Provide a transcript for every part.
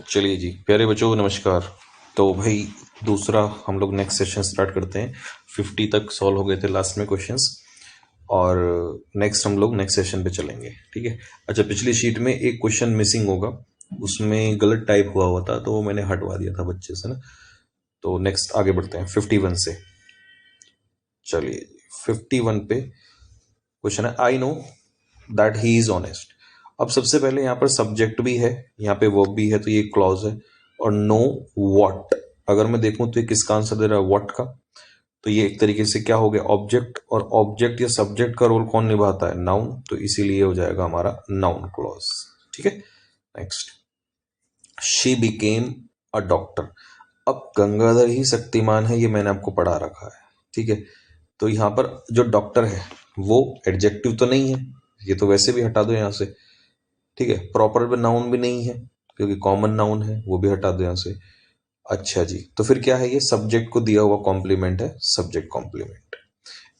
चलिए जी, प्यारे बच्चों नमस्कार। तो भाई दूसरा हम लोग नेक्स्ट सेशन स्टार्ट करते हैं। 50 तक सॉल्व हो गए थे लास्ट में क्वेश्चंस, और नेक्स्ट हम लोग नेक्स्ट सेशन पे चलेंगे, ठीक है। अच्छा, पिछली शीट में एक क्वेश्चन मिसिंग होगा, उसमें गलत टाइप हुआ था तो वो मैंने हटवा दिया था बच्चे से ना। तो नेक्स्ट आगे बढ़ते हैं 51 से। चलिए 51 पे क्वेश्चन है, I know that he is honest. अब सबसे पहले यहाँ पर सब्जेक्ट भी है, यहाँ पे वर्ब भी है, तो ये क्लॉज है। और नो व्हाट, अगर मैं देखूं तो ये किसका आंसर दे रहा है, व्हाट का। तो ये एक तरीके से क्या हो गया, ऑब्जेक्ट। और ऑब्जेक्ट या सब्जेक्ट का रोल कौन निभाता है, नाउन, तो इसीलिए हो जाएगा हमारा नाउन क्लॉज, ठीक है। Next, she became a doctor. अब गंगाधर ही शक्तिमान है, ये मैंने आपको पढ़ा रखा है, ठीक है। तो यहाँ पर जो डॉक्टर है वो एडजेक्टिव तो नहीं है, ये तो वैसे भी हटा दो यहाँ से, ठीक है। प्रॉपर नाउन भी नहीं है क्योंकि कॉमन नाउन है, वो भी हटा दो यहाँ से। अच्छा जी, तो फिर क्या है, ये सब्जेक्ट को दिया हुआ कॉम्प्लीमेंट है, subject complement.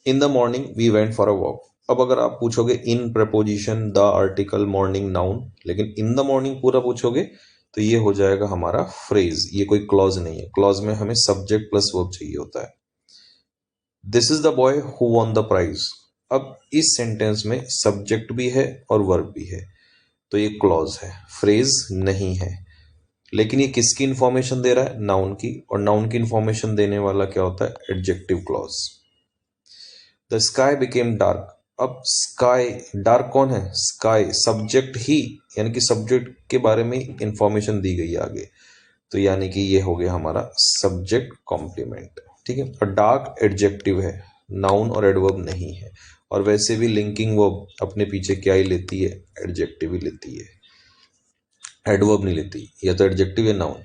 In the morning we went for a walk. अब अगर आप पूछोगे in preposition the article morning noun, लेकिन इन द मॉर्निंग पूरा पूछोगे तो ये हो जाएगा हमारा फ्रेज, ये कोई क्लॉज नहीं है। क्लॉज में हमें सब्जेक्ट प्लस वर्ब चाहिए होता है। This is the boy who won the prize. अब इस सेंटेंस में सब्जेक्ट भी है और वर्ब भी है, तो ये क्लॉज है, फ्रेज नहीं है। लेकिन ये किसकी इंफॉर्मेशन दे रहा है, नाउन की, और नाउन की इंफॉर्मेशन देने वाला क्या होता है, adjective clause. The sky became dark. अब स्काई, डार्क कौन है, स्काई, सब्जेक्ट ही, यानी कि सब्जेक्ट के बारे में इंफॉर्मेशन दी गई है आगे, तो यानी कि ये हो गया हमारा सब्जेक्ट कॉम्प्लीमेंट, ठीक है। और डार्क एडजेक्टिव है, नाउन और एडवर्ब नहीं है। और वैसे भी लिंकिंग वर्ब अपने पीछे क्या ही लेती है, एडजेक्टिव ही लेती है, एडवर्ब नहीं लेती, या तो एडजेक्टिव या नाउन,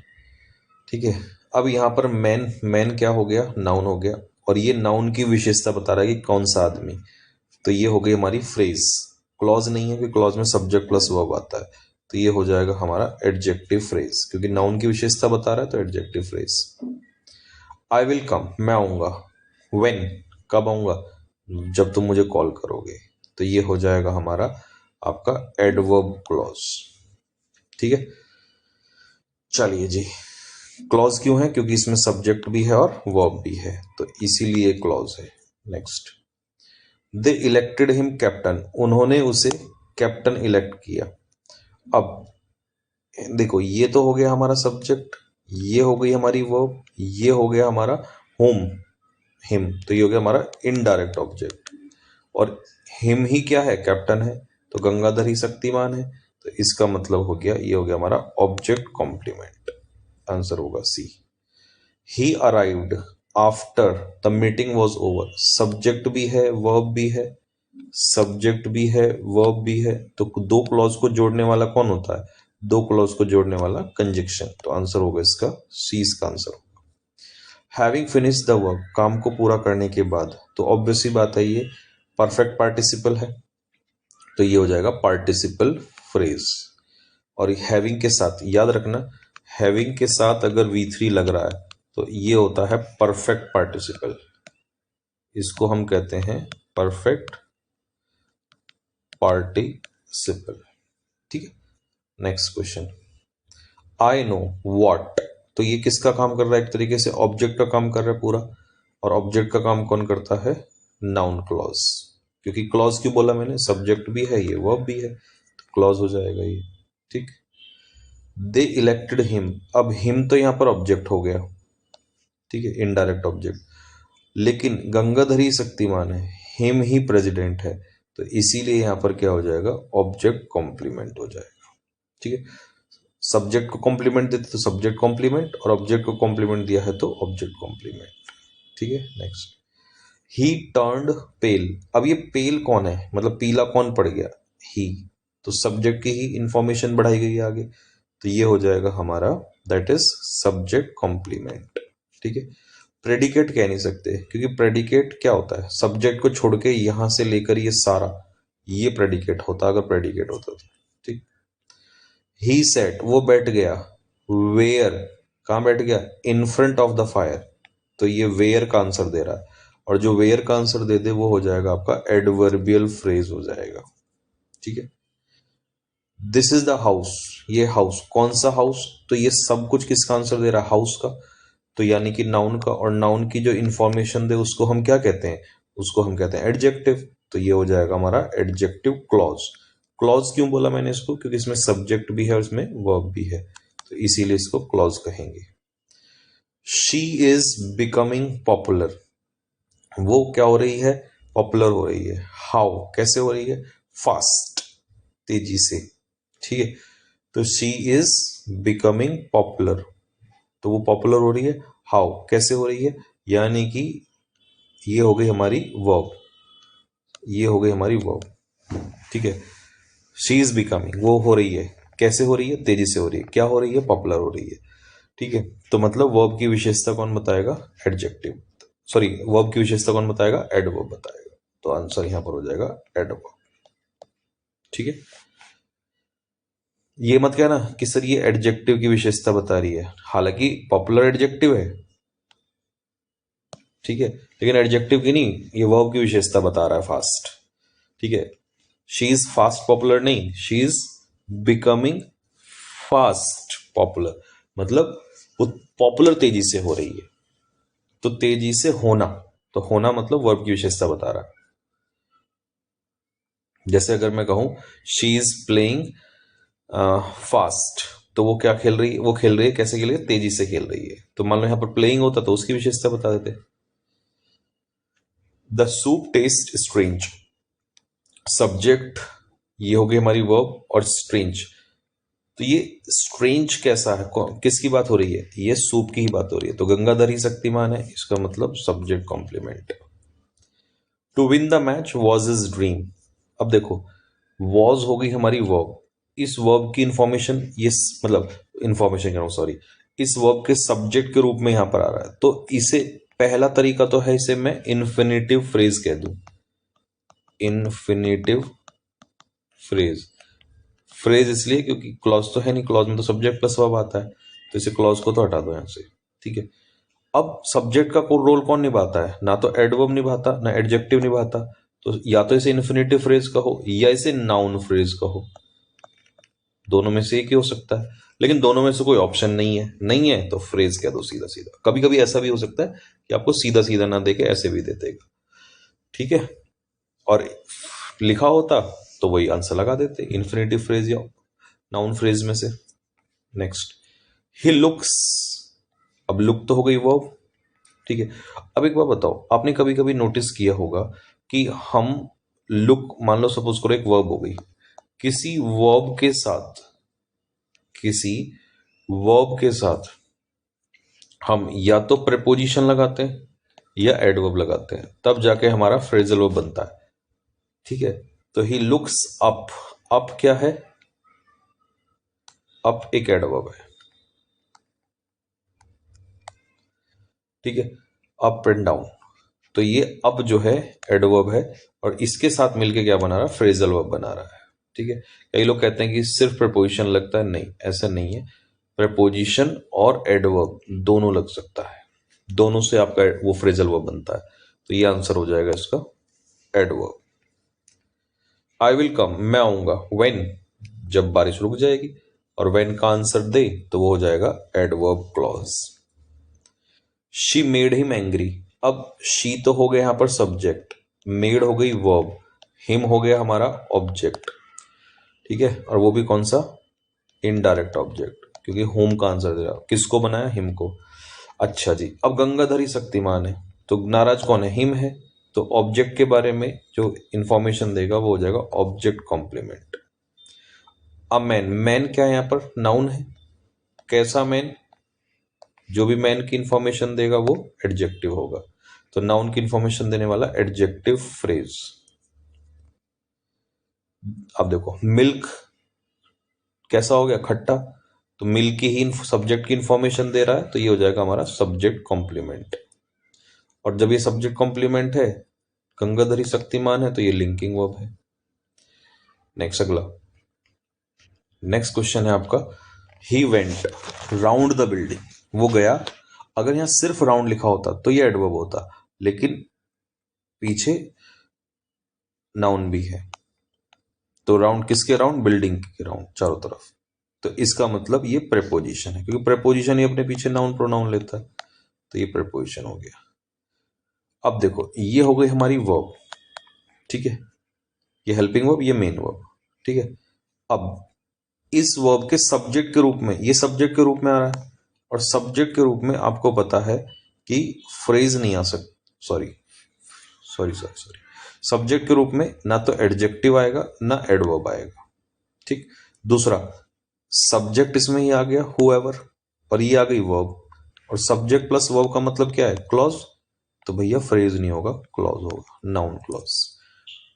ठीक है। अब यहाँ पर मैन, मैन क्या हो गया, नाउन हो गया, और ये नाउन की विशेषता बता रहा है कि कौन सा आदमी, तो ये हो गई हमारी फ्रेज। क्लॉज नहीं है कि क्लॉज में सब्जेक्ट प्लस वर्ब आता है, तो ये हो जाएगा हमारा एडजेक्टिव फ्रेज, क्योंकि नाउन की विशेषता बता रहा है तो adjective phrase. I will come, मैं आऊंगा। व्हेन, कब आऊंगा, जब तुम मुझे कॉल करोगे, तो ये हो जाएगा हमारा आपका एडवर्ब क्लॉज, ठीक है। चलिए जी, क्लॉज क्यों है, क्योंकि इसमें सब्जेक्ट भी है और वर्ब भी है, तो इसीलिए क्लॉज है। नेक्स्ट, दे इलेक्टेड हिम कैप्टन, उन्होंने उसे कैप्टन इलेक्ट किया। अब देखो, ये तो हो गया हमारा सब्जेक्ट, ये हो गई हमारी वर्ब, ये हो गया हमारा होम, हिम, तो ये हो गया हमारा इनडायरेक्ट ऑब्जेक्ट। और हिम ही क्या है, कैप्टन है, तो गंगाधर ही शक्तिमान है, तो इसका मतलब हो गया, ये हो गया हमारा ऑब्जेक्ट कॉम्प्लीमेंट। आंसर होगा C. He arrived after the meeting was over. Subject भी है, वर्ब भी है, सब्जेक्ट भी है, वर्ब भी है, तो दो क्लॉज को जोड़ने वाला कौन होता है, दो क्लॉज को जोड़ने वाला कंजक्शन, तो आंसर होगा इसका सी, इसका आंसर होगा। हैविंग फिनिश द वर्क, काम को पूरा करने के बाद, तो ऑब्वियस सी बात है ये परफेक्ट पार्टिसिपल है, तो ये हो जाएगा पार्टिसिपल फ्रेज। और हैविंग के साथ याद रखना, हैविंग के साथ अगर V3 लग रहा है तो ये होता है परफेक्ट पार्टिसिपल, इसको हम कहते हैं परफेक्ट पार्टिसिपल, ठीक है। Next question, I know what, तो ये किसका काम कर रहा है, एक तरीके से ऑब्जेक्ट का काम कर रहा है पूरा। और ऑब्जेक्ट का काम कौन करता है, नाउन क्लॉज, क्योंकि क्लॉज क्यों बोला मैंने, सब्जेक्ट भी है, ये वर्ब भी है, तो क्लॉज हो जाएगा ये, ठीक। दे इलेक्टेड हिम, अब हिम तो यहां पर ऑब्जेक्ट हो गया, ठीक है, इनडायरेक्ट ऑब्जेक्ट, लेकिन गंगाधर ही शक्तिमान है, हिम ही प्रेसिडेंट है, तो इसीलिए यहां पर क्या हो जाएगा, ऑब्जेक्ट कॉम्प्लीमेंट हो जाएगा, ठीक है। सब्जेक्ट को कॉम्प्लीमेंट देते तो सब्जेक्ट कॉम्प्लीमेंट, और ऑब्जेक्ट को कॉम्प्लीमेंट दिया है तो ऑब्जेक्ट कॉम्प्लीमेंट, ठीक है। नेक्स्ट, ही टर्न्ड पेल। अब ये पेल कौन है, मतलब पीला कौन पड़ गया, ही, तो सब्जेक्ट की ही इंफॉर्मेशन बढ़ाई गई है आगे, तो ये हो जाएगा हमारा दैट इज सब्जेक्ट कॉम्प्लीमेंट, ठीक है। प्रेडिकेट कह नहीं सकते, क्योंकि प्रेडिकेट क्या होता है, सब्जेक्ट को छोड़ के यहां से लेकर ये सारा, ये प्रेडिकेट होता अगर प्रेडिकेट होता तो, ठीक। ही सेट, वो बैठ गया, वेयर, कहां बैठ गया, in front of the fire, तो ये वेयर का आंसर दे रहा है, और जो वेयर का आंसर दे वो हो जाएगा आपका एडवर्बियल फ्रेज हो जाएगा, ठीक है। दिस इज द हाउस, ये हाउस, कौन सा हाउस, तो ये सब कुछ किसका आंसर दे रहा है, हाउस का, तो यानी कि नाउन का, और नाउन की जो इंफॉर्मेशन दे उसको हम क्या कहते हैं, उसको हम कहते हैं एडजेक्टिव, तो ये हो जाएगा हमारा एडजेक्टिव क्लॉज। क्लॉज क्यों बोला मैंने इसको, क्योंकि इसमें सब्जेक्ट भी है और इसमें वर्ब भी है, तो इसीलिए इसको क्लॉज कहेंगे। शी इज बिकमिंग पॉपुलर, वो क्या हो रही है, पॉपुलर हो रही है। हाउ, कैसे हो रही है, फास्ट, तेजी से, ठीक है। तो शी इज बिकमिंग पॉपुलर, तो वो पॉपुलर हो रही है। हाउ, कैसे हो रही है, यानी कि ये हो गई हमारी वर्ब, ये हो गई हमारी वर्ब, ठीक है। शी इज बिकमिंग, वो हो रही है, कैसे हो रही है, तेजी से हो रही है, क्या हो रही है, पॉपुलर हो रही है, ठीक है। तो मतलब वर्ब की विशेषता कौन बताएगा, एडजेक्टिव, सॉरी वर्ब की विशेषता कौन बताएगा, एडवर्ब बताएगा, तो आंसर यहां पर हो जाएगा एडवर्ब, ठीक है। ये मत कहना कि सर ये एडजेक्टिव की विशेषता बता रही है, हालांकि पॉपुलर एडजेक्टिव है, ठीक है, लेकिन एडजेक्टिव की नहीं, ये वर्ब की विशेषता बता रहा है, फास्ट, ठीक है। शी इज फास्ट पॉपुलर नहीं, she is becoming fast popular, मतलब वो पॉपुलर तेजी से हो रही है, तो तेजी से होना, तो होना मतलब वर्ब की विशेषता बता रहा है। जैसे अगर मैं कहूं शी इज प्लेइंग फास्ट, तो वो क्या खेल रही है, वो खेल रही है, कैसे खेल रही है, तेजी से खेल रही है, तो मान लो यहां पर प्लेइंग होता तो उसकी विशेषता बता देते। The soup taste strange, subject ये हो गई हमारी वर्ब, और स्ट्रेंज, तो ये स्ट्रेंज कैसा है, किसकी बात हो रही है, ये सूप की ही बात हो रही है, तो गंगाधर ही शक्तिमान है, इसका मतलब subject complement. To win the match was his dream, अब देखो वॉज हो गई हमारी वर्ब, इस वर्ब की इंफॉर्मेशन, ये मतलब इंफॉर्मेशन कह रहा हूं सॉरी, इस वर्ब के सब्जेक्ट के रूप में यहां पर आ रहा है, तो इसे पहला तरीका तो है इसे मैं इन्फिनेटिव फ्रेज कह दूं, इन्फिनेटिव फ्रेज, फ्रेज इसलिए क्योंकि क्लॉज तो है नहीं, क्लॉज में तो सब्जेक्ट प्लस वर्ब आता है, तो इसे क्लॉज को तो हटा दो यहां से, ठीक है। अब सब्जेक्ट का रोल कौन निभाता है, ना तो एडवर्ब निभाता ना एडजेक्टिव निभाता, तो या तो इसे इन्फिनेटिव फ्रेज कहो या इसे नाउन फ्रेज कहो, दोनों में से एक ही हो सकता है, लेकिन दोनों में से कोई ऑप्शन नहीं है, नहीं है तो फ्रेज कह दो सीधा सीधा। कभी कभी ऐसा भी हो सकता है कि आपको सीधा सीधा ना देके ऐसे भी दे देगा, ठीक है, और लिखा होता तो वही आंसर लगा देते, इन्फिनेटिव फ्रेज या नाउन फ्रेज में से। नेक्स्ट, ही लुक्स, अब लुक तो हो गई वर्ब, ठीक है। अब एक बात बताओ, आपने कभी कभी नोटिस किया होगा कि हम लुक, मान लो सपोज करो एक वर्ब हो गई, किसी वर्ब के साथ, किसी वर्ब के साथ हम या तो प्रेपोजिशन लगाते हैं या एडवर्ब लगाते हैं, तब जाके हमारा फ्रेजल वर्ब बनता है, ठीक है। तो ही लुक्स अप, अप क्या है, अप एक एडवर्ब है, ठीक है, अप एंड डाउन, तो ये अप जो है एडवर्ब है, और इसके साथ मिलके क्या बना रहा है, फ्रेजल वर्ब बना रहा है, ठीक है। कई लोग कहते हैं कि सिर्फ प्रपोजिशन लगता है, नहीं ऐसा नहीं है, प्रपोजिशन और एडवर्ब दोनों लग सकता है, दोनों से आपका वो फ्रेजल वर्ब बनता है, तो ये आंसर हो जाएगा इसका एडवर्ब। आई विल कम, मैं आऊंगा, व्हेन जब बारिश रुक जाएगी, और व्हेन का आंसर दे तो वो हो जाएगा adverb clause. She made him angry, अब शी तो हो गया यहां पर सब्जेक्ट, मेड हो गई वर्ब, हिम हो गया हमारा ऑब्जेक्ट, ठीक है, और वो भी कौन सा, इनडायरेक्ट ऑब्जेक्ट, क्योंकि होम का आंसर दे रहा, किसको बनाया, हिम को। अच्छा जी, अब गंगाधर ही शक्तिमान है, तो नाराज कौन है, हिम है, तो ऑब्जेक्ट के बारे में जो इंफॉर्मेशन देगा वो हो जाएगा ऑब्जेक्ट कॉम्प्लीमेंट। अब मैन, मैन क्या है, यहां पर नाउन है, कैसा मैन, जो भी मैन की इंफॉर्मेशन देगा वो एडजेक्टिव होगा, तो नाउन की इंफॉर्मेशन देने वाला एडजेक्टिव फ्रेज। अब देखो मिल्क कैसा हो गया, खट्टा, तो मिल्क ही सब्जेक्ट की इंफॉर्मेशन दे रहा है, तो ये हो जाएगा हमारा सब्जेक्ट कॉम्प्लीमेंट, और जब ये सब्जेक्ट कॉम्प्लीमेंट है, गंगाधरी शक्तिमान है, तो ये लिंकिंग वर्ब है। नेक्स्ट अगला, नेक्स्ट क्वेश्चन है आपका, he went round the building, वो गया, अगर यहां सिर्फ राउंड लिखा होता तो ये एडवर्ब होता, लेकिन पीछे नाउन भी है, तो राउंड किसके राउंड? बिल्डिंग के राउंड, चारों तरफ। तो इसका मतलब ये प्रेपोजिशन है, क्योंकि प्रेपोजिशन ही अपने पीछे नाउन प्रोनाउन लेता है, तो ये प्रेपोजिशन हो गया। अब देखो, ये हो गई हमारी वर्ब, ठीक है, ये हेल्पिंग वर्ब, ये मेन वर्ब, ठीक है। अब इस वर्ब के सब्जेक्ट के रूप में, ये सब्जेक्ट के रूप में आ रहा है, और सब्जेक्ट के रूप में आपको पता है कि फ्रेज नहीं आ सकता, sorry sorry sorry sorry, subject के रूप में ना तो एडजेक्टिव आएगा ना एडवर्ब आएगा, ठीक। दूसरा, सब्जेक्ट इसमें ही आ गया हुएवर, और ये आ गई वर्ब, और सब्जेक्ट प्लस वर्ब का मतलब क्या है? क्लॉज। तो भैया फ्रेज नहीं होगा, क्लॉज होगा, नाउन क्लॉज,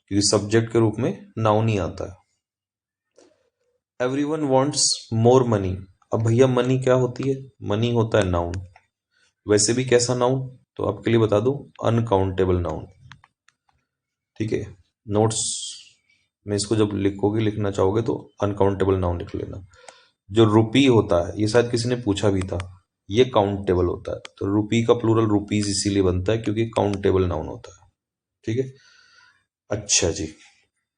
क्योंकि सब्जेक्ट के रूप में नाउन ही आता है। Everyone wants more money. अब भैया मनी क्या होती है? मनी होता है नाउन, वैसे भी कैसा नाउन? तो आपके लिए बता दूं, अनकाउंटेबल नाउन, ठीक है। नोट्स में इसको जब लिखोगे, लिखना चाहोगे तो अनकाउंटेबल नाउन लिख लेना। जो रुपी होता है, ये शायद किसी ने पूछा भी था, ये काउंटेबल होता है, तो रुपी का प्लूरल रुपीज इसीलिए बनता है क्योंकि काउंटेबल नाउन होता है, ठीक है। अच्छा जी,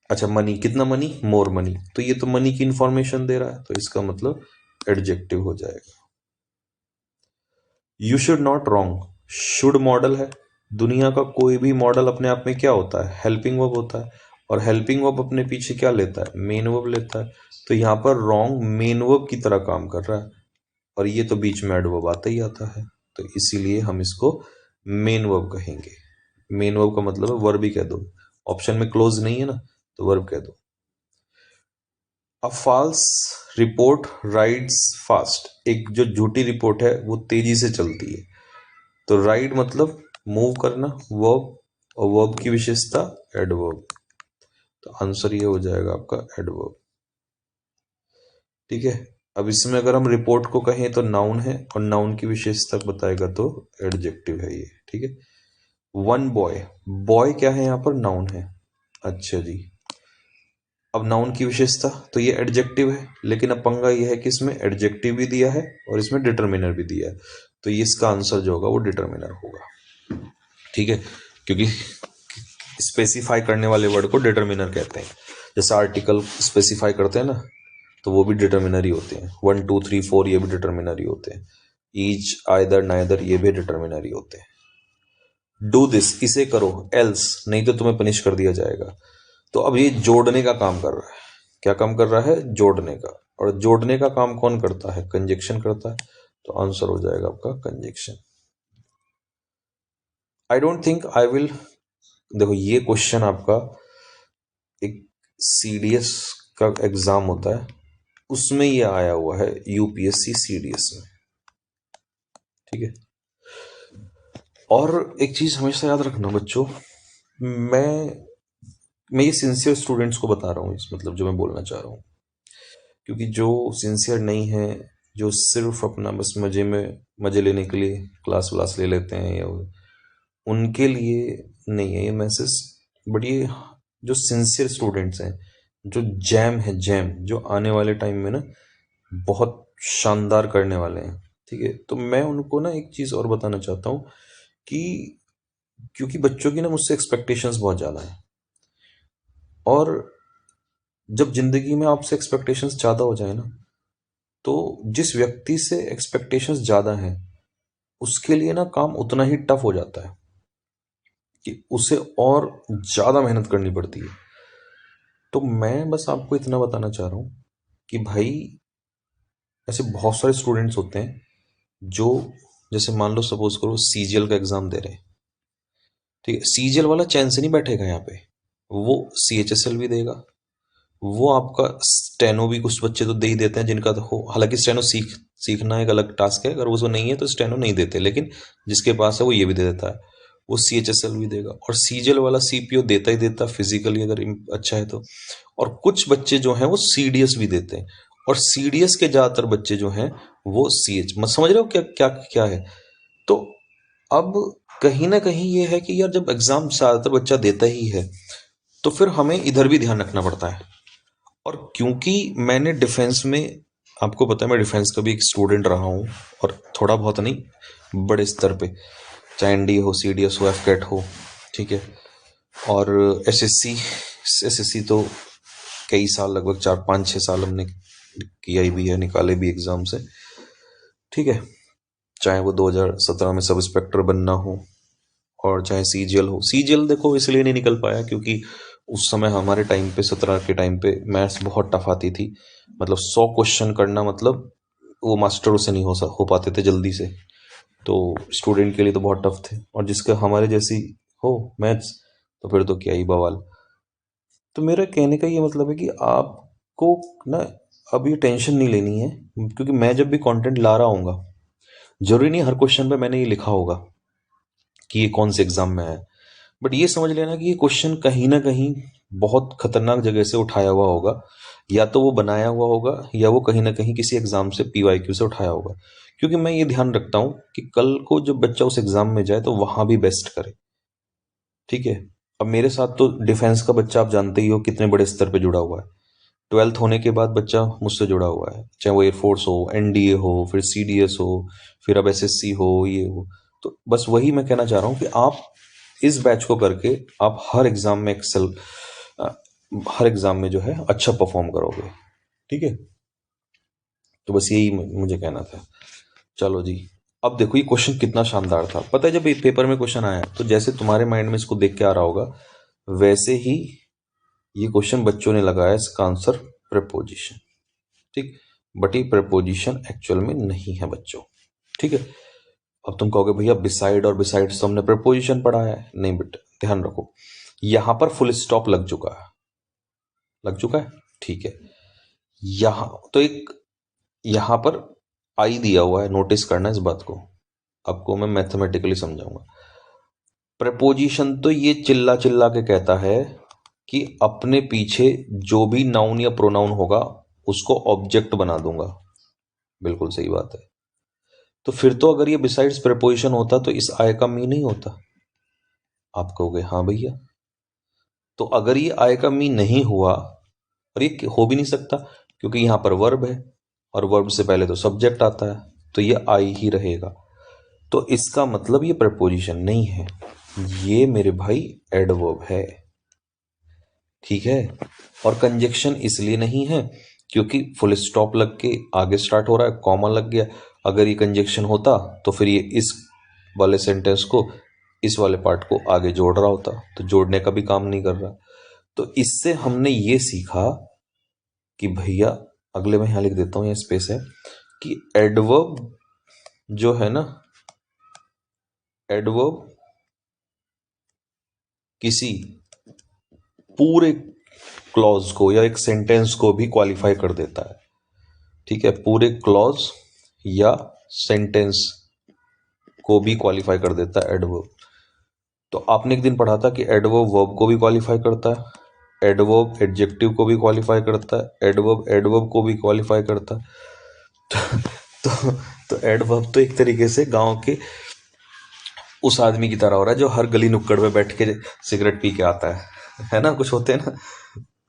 अच्छा मनी, कितना मनी? मोर मनी, तो ये तो मनी की इंफॉर्मेशन दे रहा है, तो इसका मतलब एडजेक्टिव हो जाएगा। You should not wrong, should model है, दुनिया का कोई भी मॉडल अपने आप में क्या होता है? हेल्पिंग वर्ब होता है, और हेल्पिंग वर्ब अपने पीछे क्या लेता है? मेन वर्ब लेता है। तो यहाँ पर रॉन्ग मेन वर्ब की तरह काम कर रहा है, और ये तो बीच में एडवर्ब आता ही आता है, तो इसीलिए हम इसको मेन वर्ब कहेंगे। मेन वर्ब का मतलब है वर्ब ही कह दो, ऑप्शन में क्लोज नहीं है ना, तो वर्ब कह दो। A false report rides fast, एक जो झूठी रिपोर्ट है वो तेजी से चलती है। तो राइड मतलब मूव करना, वर्ब, और वर्ब की विशेषता एडवर्ब, तो आंसर ये हो जाएगा आपका एडवर्ब, ठीक है। अब इसमें अगर हम रिपोर्ट को कहें तो नाउन है, और नाउन की विशेषता बताएगा तो एडजेक्टिव है ये, ठीक है। वन बॉय, बॉय क्या है यहाँ पर? नाउन है। अच्छा जी, अब नाउन की विशेषता तो ये एडजेक्टिव है, लेकिन अब पंगा ये है कि इसमें एडजेक्टिव भी दिया है और इसमें डिटर्मिनर भी दिया है, तो ये इसका आंसर जो होगा वो डिटर्मिनर होगा, ठीक है, क्योंकि स्पेसिफाई करने वाले वर्ड को डिटर्मिनर कहते हैं। जैसे आर्टिकल स्पेसिफाई करते हैं ना, तो वो भी डिटर्मिनर ही होते हैं। 1 2 3 4 ये भी डिटर्मिनर ही होते हैं। ईच, आइदर, नाइदर ये भी डिटर्मिनर ही होते हैं। डू दिस, इसे करो, एल्स नहीं तो तुम्हें पनिश कर दिया जाएगा। तो अब ये जोड़ने का काम कर रहा है। क्या काम कर रहा है? जोड़ने का। और जोड़ने का काम कौन करता है? कंजक्शन करता है, तो आंसर हो जाएगा आपका conjunction. I don't think I will, देखो ये क्वेश्चन आपका एक सीडीएस का एग्जाम होता है, उसमें ये आया हुआ है, यूपीएससी सीडीएस में, ठीक है। और एक चीज हमेशा याद रखना बच्चों, मैं ये सिंसियर स्टूडेंट्स को बता रहा हूँ, इस मतलब जो मैं बोलना चाह रहा हूँ, क्योंकि जो सिंसियर नहीं है, जो सिर्फ अपना बस मजे लेने के लिए क्लास व्लास ले लेते हैं, या उनके लिए नहीं है ये मैसेज। बट ये जो सिंसियर स्टूडेंट्स हैं, जो जैम है, जैम जो आने वाले टाइम में ना बहुत शानदार करने वाले हैं, ठीक है, तो मैं उनको ना एक चीज़ और बताना चाहता हूँ कि क्योंकि बच्चों की ना मुझसे एक्सपेक्टेशंस बहुत ज़्यादा हैं, और जब जिंदगी में आपसे एक्सपेक्टेशंस ज़्यादा हो जाए ना, तो जिस व्यक्ति से एक्सपेक्टेशंस ज़्यादा हैं उसके लिए ना काम उतना ही टफ हो जाता है, कि उसे और ज़्यादा मेहनत करनी पड़ती है। तो मैं बस आपको इतना बताना चाह रहा हूँ कि भाई ऐसे बहुत सारे स्टूडेंट्स होते हैं जो, जैसे मान लो सपोज करो सीजीएल का एग्जाम दे रहे हैं, ठीक है, सीजीएल वाला चैन से नहीं बैठेगा यहाँ पे, वो सीएचएसएल भी देगा, वो आपका स्टेनो भी कुछ बच्चे तो दे ही देते हैं जिनका तो हो, हालांकि स्टेनो सीखना एक अलग टास्क है, अगर वो नहीं है तो स्टेनो नहीं देते, लेकिन जिसके पास है वो ये भी दे देता है, वो सीएचएसएल भी देगा, और सीजीएल वाला सीपीओ देता ही देता फिजिकली अगर अच्छा है तो। और कुछ बच्चे जो हैं वो सीडीएस भी देते हैं, और सीडीएस के ज्यादातर बच्चे जो हैं वो सीएच, मत समझ रहे हो क्या क्या क्या है। तो अब कहीं ना कहीं ये है कि यार जब एग्जाम ज्यादातर बच्चा देता ही है, तो फिर हमें इधर भी ध्यान रखना पड़ता है। और क्योंकि मैंने डिफेंस में, आपको पता है मैं डिफेंस का भी एक स्टूडेंट रहा हूँ, और थोड़ा बहुत नहीं, बड़े स्तर पे, चाहे एनडी हो, सीडीएस हो, एफकेट हो, ठीक है, और एसएससी, एसएससी तो कई साल, लगभग 4 5 6 साल हमने किया ही भी है, निकाले भी एग्जाम से। ठीक है, चाहे वो 2017 में सब इंस्पेक्टर बनना हो और चाहे सीजीएल हो। सीजीएल देखो इसलिए नहीं निकल पाया क्योंकि उस समय हमारे टाइम पे, 17 के टाइम पे, मैथ्स बहुत टफ आती थी। मतलब 100 क्वेश्चन करना, मतलब वो मास्टरों से नहीं हो पाते थे जल्दी से। तो स्टूडेंट के लिए तो बहुत टफ थे, और जिसका हमारे जैसी हो मैथ्स, तो फिर तो क्या ही बवाल। तो मेरा कहने का ये मतलब है कि आपको ना अब ये टेंशन नहीं लेनी है, क्योंकि मैं जब भी कंटेंट ला रहा हूँगा, जरूरी नहीं हर क्वेश्चन पे मैंने ये लिखा होगा कि ये कौन से एग्जाम में है। बट ये समझ लेना कि ये क्वेश्चन कहीं ना कहीं बहुत खतरनाक जगह से उठाया हुआ होगा, या तो वो बनाया हुआ होगा, या वो कहीं ना कहीं किसी एग्जाम से पीवाईक्यू से उठाया होगा। क्योंकि मैं ये ध्यान रखता हूँ कि कल को जब बच्चा उस एग्जाम में जाए तो वहां भी बेस्ट करे। ठीक है, अब मेरे साथ तो डिफेंस का बच्चा आप जानते ही हो कितने बड़े स्तर पे जुड़ा हुआ है। 12th होने के बाद बच्चा मुझसे जुड़ा हुआ है, चाहे वो एयरफोर्स हो, एनडीए हो, फिर सीडीएस हो, फिर अब एसएससी हो, ये हो। तो बस वही मैं कहना चाह रहा हूँ कि आप इस बैच को करके आप हर एग्जाम में हर एग्जाम में जो है अच्छा परफॉर्म करोगे। ठीक है, तो बस यही मुझे कहना था। चलो जी, अब देखो ये क्वेश्चन कितना शानदार था। पता है जब ये पेपर में क्वेश्चन आया तो जैसे तुम्हारे माइंड में इसको देख के आ रहा होगा, वैसे ही ये क्वेश्चन बच्चों ने लगाया इसका आंसर प्रेपोजिशन। ठीक, बट ये प्रेपोजिशन एक्चुअल में नहीं है बच्चों। ठीक है, अब तुम कहोगे भैया बिसाइड और बिसाइड से हमने प्रेपोजिशन पढ़ा है। नहीं बेटा, ध्यान रखो, यहां पर फुल स्टॉप लग चुका है, लग चुका है। ठीक है, यहां तो एक, यहां पर आई दिया हुआ है, नोटिस करना इस बात को। आपको मैं मैथमेटिकली समझाऊंगा। प्रेपोजिशन तो ये चिल्ला चिल्ला के कहता है कि अपने पीछे जो भी नाउन या प्रोनाउन होगा उसको ऑब्जेक्ट बना दूंगा। बिल्कुल सही बात है। तो फिर तो अगर ये बिसाइड्स प्रेपोजिशन होता तो इस आय का मी नहीं होता। आप कहोगे हाँ भैया, तो अगर ये आय का मी नहीं हुआ, और ये हो भी नहीं सकता क्योंकि यहां पर वर्ब है, और वर्ब से पहले तो सब्जेक्ट आता है, तो ये आई ही रहेगा। तो इसका मतलब ये प्रेपोजिशन नहीं है, ये मेरे भाई एडवर्ब है। ठीक है, और कंजक्शन इसलिए नहीं है क्योंकि फुल स्टॉप लग के आगे स्टार्ट हो रहा है, कॉमा लग गया। अगर ये कंजक्शन होता तो फिर ये इस वाले सेंटेंस को इस वाले पार्ट को आगे जोड़ रहा होता, तो जोड़ने का भी काम नहीं कर रहा। तो इससे हमने ये सीखा कि भैया, अगले में यहां लिख देता हूं, ये स्पेस है, कि एडवर्ब जो है ना, एडवर्ब किसी पूरे क्लॉज को या एक सेंटेंस को भी क्वालिफाई कर देता है। ठीक है, पूरे क्लॉज या सेंटेंस को भी क्वालिफाई कर देता है एडवर्ब। तो आपने एक दिन पढ़ा था कि एडवर्ब वर्ब को भी क्वालिफाई करता है, एडवर्ब एडजेक्टिव को भी क्वालिफाई करता है, एडवर्ब एडवर्ब को भी क्वालिफाई करता है। तो तो एडवर्ब तो एक तरीके से गांव के उस आदमी की तरह हो रहा है जो हर गली नुक्कड़ में बैठ के सिगरेट पी के आता है ना, कुछ होते हैं ना,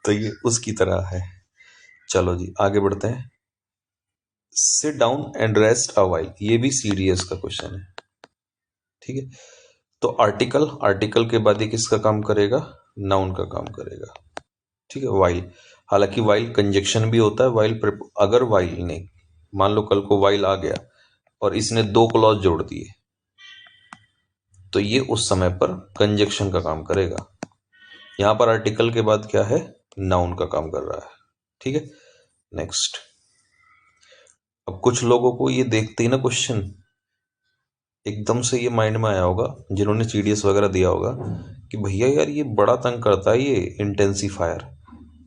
तो ये उसकी तरह है। चलो जी आगे बढ़ते हैं। Sit down and rest a while, ये भी सीडीएस का क्वेश्चन है। ठीक है, तो आर्टिकल, आर्टिकल के बाद ये किसका काम करेगा, नाउन का काम करेगा। ठीक है, वाइल, हालांकि वाइल कंजक्शन भी होता है। वाइल, अगर वाइल ने, मान लो कल को वाइल आ गया और इसने 2 क्लॉज जोड़ दिए, तो ये उस समय पर कंजक्शन का काम करेगा। यहां पर आर्टिकल के बाद क्या है, नाउन का काम कर रहा है। ठीक है, नेक्स्ट। अब कुछ लोगों को ये देखते ही ना क्वेश्चन एकदम से ये माइंड में आया होगा, जिन्होंने सीडीएस वगैरह दिया होगा, कि भैया यार ये बड़ा तंग करता है ये इंटेंसिफायर,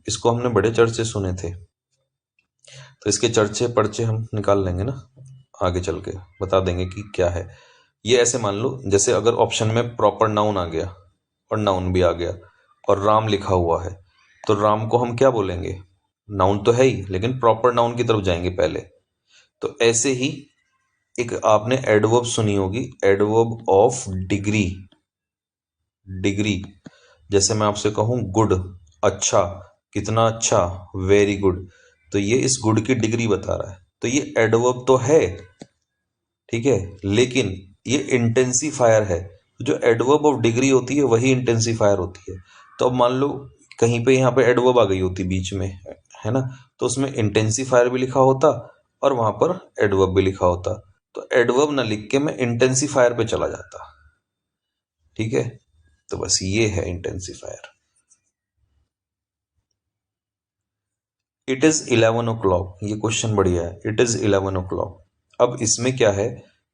इसको हमने बड़े चर्चे सुने थे। तो इसके चर्चे पर्चे हम निकाल लेंगे ना, आगे चल के बता देंगे कि क्या है ये। ऐसे मान लो जैसे अगर ऑप्शन में प्रॉपर नाउन आ गया और नाउन भी आ गया और राम लिखा हुआ है, तो राम को हम क्या बोलेंगे, नाउन तो है ही लेकिन प्रॉपर नाउन की तरफ जाएंगे पहले। तो ऐसे ही एक आपने एडवर्ब सुनी होगी, एडवर्ब ऑफ डिग्री। डिग्री, जैसे मैं आपसे कहूं गुड, अच्छा, कितना अच्छा, वेरी गुड, तो ये इस गुड की डिग्री बता रहा है, तो ये एडवर्ब तो है। ठीक है, लेकिन ये इंटेंसिफायर है। जो एडवर्ब ऑफ डिग्री होती है वही इंटेंसिफायर होती है। तो अब मान लो कहीं पे यहाँ पे एडवर्ब आ गई होती बीच में, है ना, तो उसमें इंटेंसिफायर भी लिखा होता और वहां पर एडवर्ब भी लिखा होता, तो एडवर्ब ना लिख के मैं इंटेंसिफायर पे चला जाता। ठीक है, तो बस ये है इंटेंसिफायर। इट इज 11 o'clock, ये क्वेश्चन बढ़िया है। It is 11 o'clock। अब इसमें क्या है,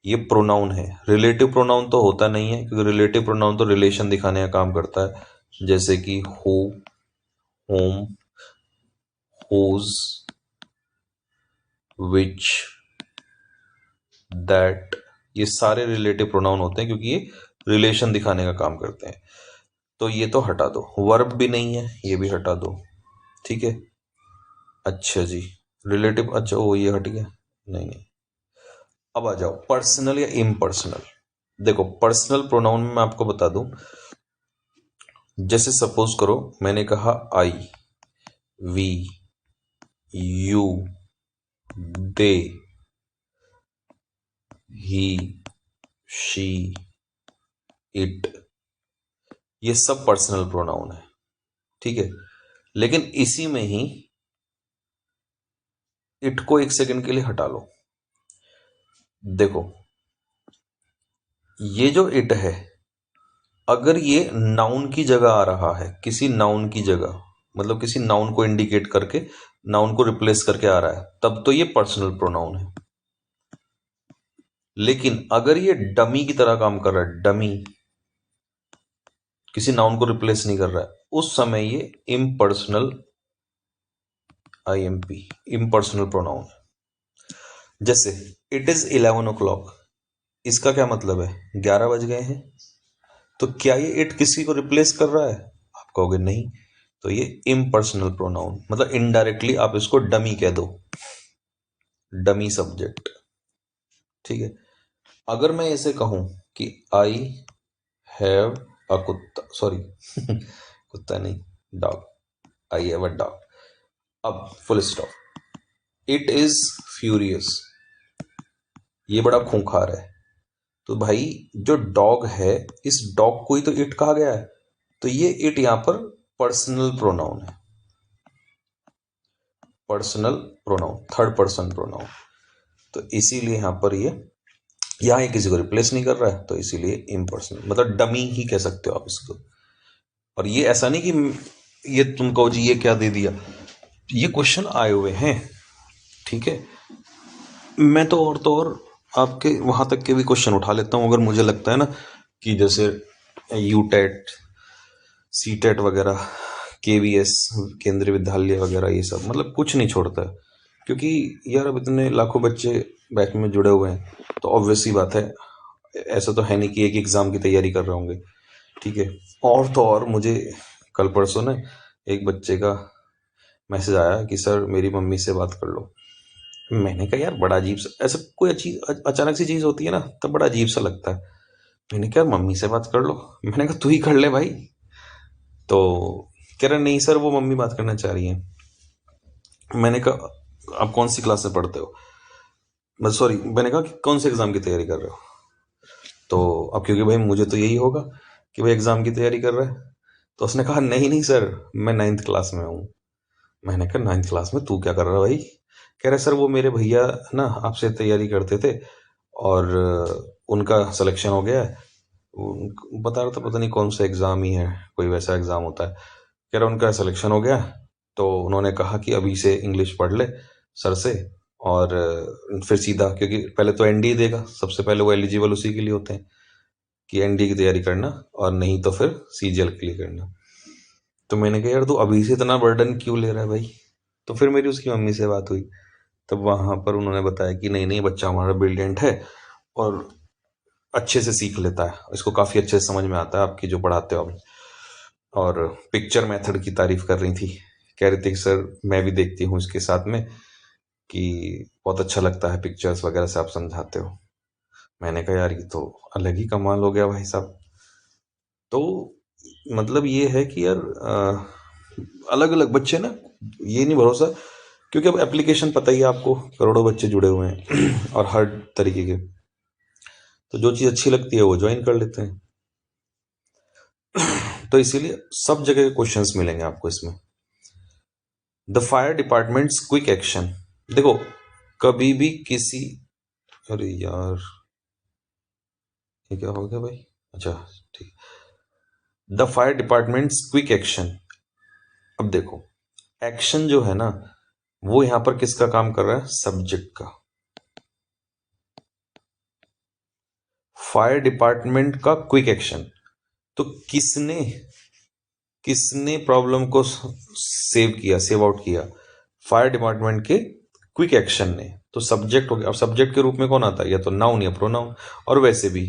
ये प्रोनाउन है। रिलेटिव प्रोनाउन तो होता नहीं है, क्योंकि रिलेटिव प्रोनाउन तो रिलेशन दिखाने का काम करता है, जैसे कि who, home, whose, which, that, ये सारे रिलेटिव प्रोनाउन होते हैं क्योंकि ये रिलेशन दिखाने का काम करते हैं। तो ये तो हटा दो। वर्ब भी नहीं है, ये भी हटा दो। ठीक है, अच्छा जी, रिलेटिव, अच्छा वो ये हट गया, नहीं नहीं। अब आ जाओ पर्सनल या इम्पर्सनल। देखो पर्सनल प्रोनाउन में मैं आपको बता दूं, जैसे सपोज करो मैंने कहा I, we, you, they, he, she, it, ये सब पर्सनल प्रोनाउन है। ठीक है, लेकिन इसी में ही इट को एक सेकंड के लिए हटा लो। देखो ये जो इट है, अगर ये नाउन की जगह आ रहा है, किसी नाउन की जगह, मतलब किसी नाउन को इंडिकेट करके, नाउन को रिप्लेस करके आ रहा है, तब तो ये पर्सनल प्रोनाउन है। लेकिन अगर ये डमी की तरह काम कर रहा है, डमी, किसी नाउन को रिप्लेस नहीं कर रहा है, उस समय ये इम्पर्सनल, IMP, इम्पर्सनल प्रोनाउन है। जैसे इट इज 11 o'clock, इसका क्या मतलब है, 11 बज गए हैं। तो क्या ये इट किसी को रिप्लेस कर रहा है, आप कहोगे नहीं, तो ये इम्पर्सनल प्रोनाउन, मतलब इनडायरेक्टली आप इसको डमी कह दो, डमी सब्जेक्ट। ठीक है, अगर मैं ऐसे कहूं कि आई हैव अ कुत्ता, सॉरी कुत्ता नहीं, dog, I have a dog, अब full stop. It is furious, ये बड़ा खूंखार है। तो भाई जो डॉग है, इस डॉग को ही तो इट कहा गया है, तो ये इट यहां पर पर्सनल प्रोनाउन है, personal pronoun, third person pronoun. तो इसीलिए यहां पर ये किसी को रिप्लेस नहीं कर रहा है, तो इसीलिए इम्पर्सनल, मतलब डमी ही कह सकते हो आप इसको। और ये ऐसा नहीं कि ये तुम कहो जी ये क्या दे दिया, ये क्वेश्चन आए हुए हैं। ठीक है, मैं तो और आपके वहां तक के भी क्वेश्चन उठा लेता हूं, अगर मुझे लगता है ना कि जैसे यूटेट, सीटेट वगैरह, KVS, केंद्रीय विद्यालय वगैरह, ये सब मतलब कुछ नहीं छोड़ता है, क्योंकि यार अब इतने लाखों बच्चे बैच में जुड़े हुए हैं, तो ऑब्वियस सी बात है, ऐसा तो है नहीं कि एक एग्जाम की तैयारी कर रहे होंगे। ठीक है, और तो और मुझे कल परसों ना एक बच्चे का मैसेज आया कि सर मेरी मम्मी से बात कर लो। मैंने कहा यार बड़ा अजीब सा, ऐसा कोई चीज अचानक सी चीज होती है ना, तब बड़ा अजीब सा लगता है। मैंने कहा मम्मी से बात कर लो, मैंने कहा तू ही कर ले भाई। तो कह रहे नहीं सर वो मम्मी बात करना चाह रही है। मैंने कहा आप कौन सी क्लास में पढ़ते हो, मैं सॉरी मैंने कहा कि कौन से एग्जाम की तैयारी कर रहे हो। तो अब क्योंकि भाई मुझे तो यही होगा कि भाई एग्जाम की तैयारी कर रहा है, तो उसने कहा नहीं नहीं सर मैं 9th क्लास में हूँ। मैंने कहा 9th क्लास में तू क्या कर रहा है भाई। कह रहे सर वो मेरे भैया ना आपसे तैयारी करते थे और उनका सिलेक्शन हो गया है। बता रहा था पता नहीं कौन सा एग्ज़ाम ही है, कोई वैसा एग्ज़ाम होता है। कह रहा उनका सिलेक्शन हो गया, तो उन्होंने कहा कि अभी से इंग्लिश पढ़ ले सर से, और फिर सीधा, क्योंकि पहले तो NDA देगा, सबसे पहले वो एलिजिबल उसी के लिए होते हैं कि NDA की तैयारी करना, और नहीं तो फिर CGL के लिए करना। तो मैंने कहा यार तू अभी से इतना बर्डन क्यों ले रहा है भाई। तो फिर मेरी उसकी मम्मी से बात हुई, तब वहां पर उन्होंने बताया कि नहीं नहीं बच्चा हमारा ब्रिलियंट है और अच्छे से सीख लेता है, इसको काफ़ी अच्छे से समझ में आता है आपकी जो पढ़ाते हो आप। और पिक्चर मेथड की तारीफ कर रही थी, कह रही थी कि सर मैं भी देखती हूँ इसके साथ में कि बहुत अच्छा लगता है पिक्चर्स वगैरह से आप समझाते हो। मैंने कहा यार ये तो अलग ही कमाल हो गया भाई साहब। तो मतलब ये है कि यार अलग अलग बच्चे ना, ये नहीं भरोसा, क्योंकि अब एप्लीकेशन पता ही है आपको, करोड़ों बच्चे जुड़े हुए हैं और हर तरीके के, तो जो चीज़ अच्छी लगती है वो ज्वाइन कर लेते हैं। तो इसीलिए सब जगह के क्वेश्चंस मिलेंगे आपको इसमें। The fire departments quick action, देखो कभी भी किसी, अरे यार ये क्या हो गया भाई, अच्छा ठीक। The fire departments quick action, अब देखो एक्शन जो है ना वो यहां पर किसका काम कर रहा है, सब्जेक्ट का। फायर डिपार्टमेंट का क्विक एक्शन, तो किसने किसने प्रॉब्लम को सेव आउट किया, फायर डिपार्टमेंट के क्विक एक्शन ने। तो सब्जेक्ट हो गया। अब सब्जेक्ट के रूप में कौन आता है, या तो नाउन या प्रोनाउन। और वैसे भी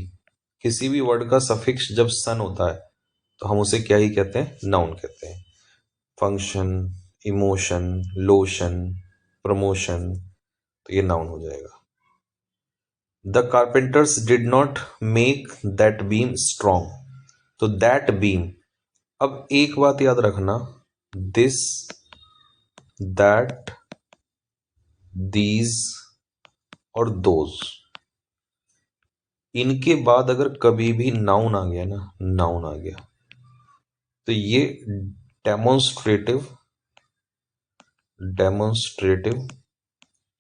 किसी भी वर्ड का सफिक्स जब सन होता है तो हम उसे क्या ही कहते हैं, नाउन कहते हैं। फंक्शन, इमोशन, लोशन, प्रमोशन, तो ये नाउन हो जाएगा। The carpenters did not make that beam strong, तो दैट बीम, अब एक बात याद रखना, दिस, दैट, दीज और दोज, इनके बाद अगर कभी भी नाउन आ गया ना, नाउन आ गया, तो ये डेमोन्स्ट्रेटिव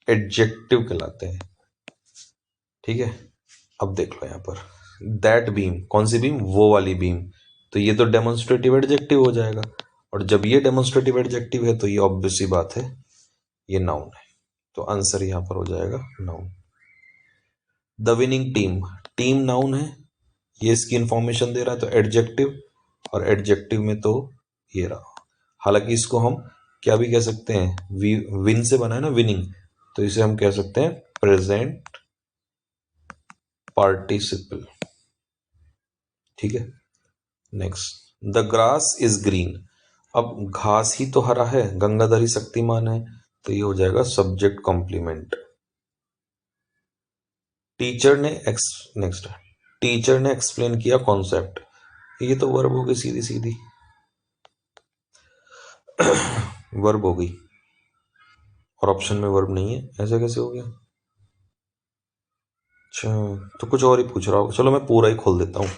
एडजेक्टिव कहलाते हैं। ठीक है, अब देख लो यहां पर दैट बीम, कौन सी बीम, वो वाली बीम, तो ये तो डेमोन्स्ट्रेटिव एडजेक्टिव हो जाएगा। और जब ये डेमोन्स्ट्रेटिव एडजेक्टिव है तो ये ऑब्वियस सी बात है ये नाउन है, तो आंसर यहां पर हो जाएगा noun. The winning team, team noun है, ये इसकी इंफॉर्मेशन दे रहा है तो एडजेक्टिव, और एडजेक्टिव में तो ये रहा। हालांकि इसको हम क्या भी कह सकते हैं, विन से बना है ना विनिंग, तो इसे हम कह सकते हैं प्रेजेंट पार्टिसिपल। ठीक है, next, the grass is green, अब घास ही तो हरा है, गंगाधर ही शक्तिमान है, तो ये हो जाएगा सब्जेक्ट कॉम्प्लीमेंट। नेक्स्ट, टीचर ने एक्सप्लेन किया कॉन्सेप्ट, ये तो वर्ब हो गई सीधी सीधी, वर्ब हो गई, और ऑप्शन में वर्ब नहीं है, ऐसा कैसे हो गया। अच्छा, तो कुछ और ही पूछ रहा हो, चलो मैं पूरा ही खोल देता हूं।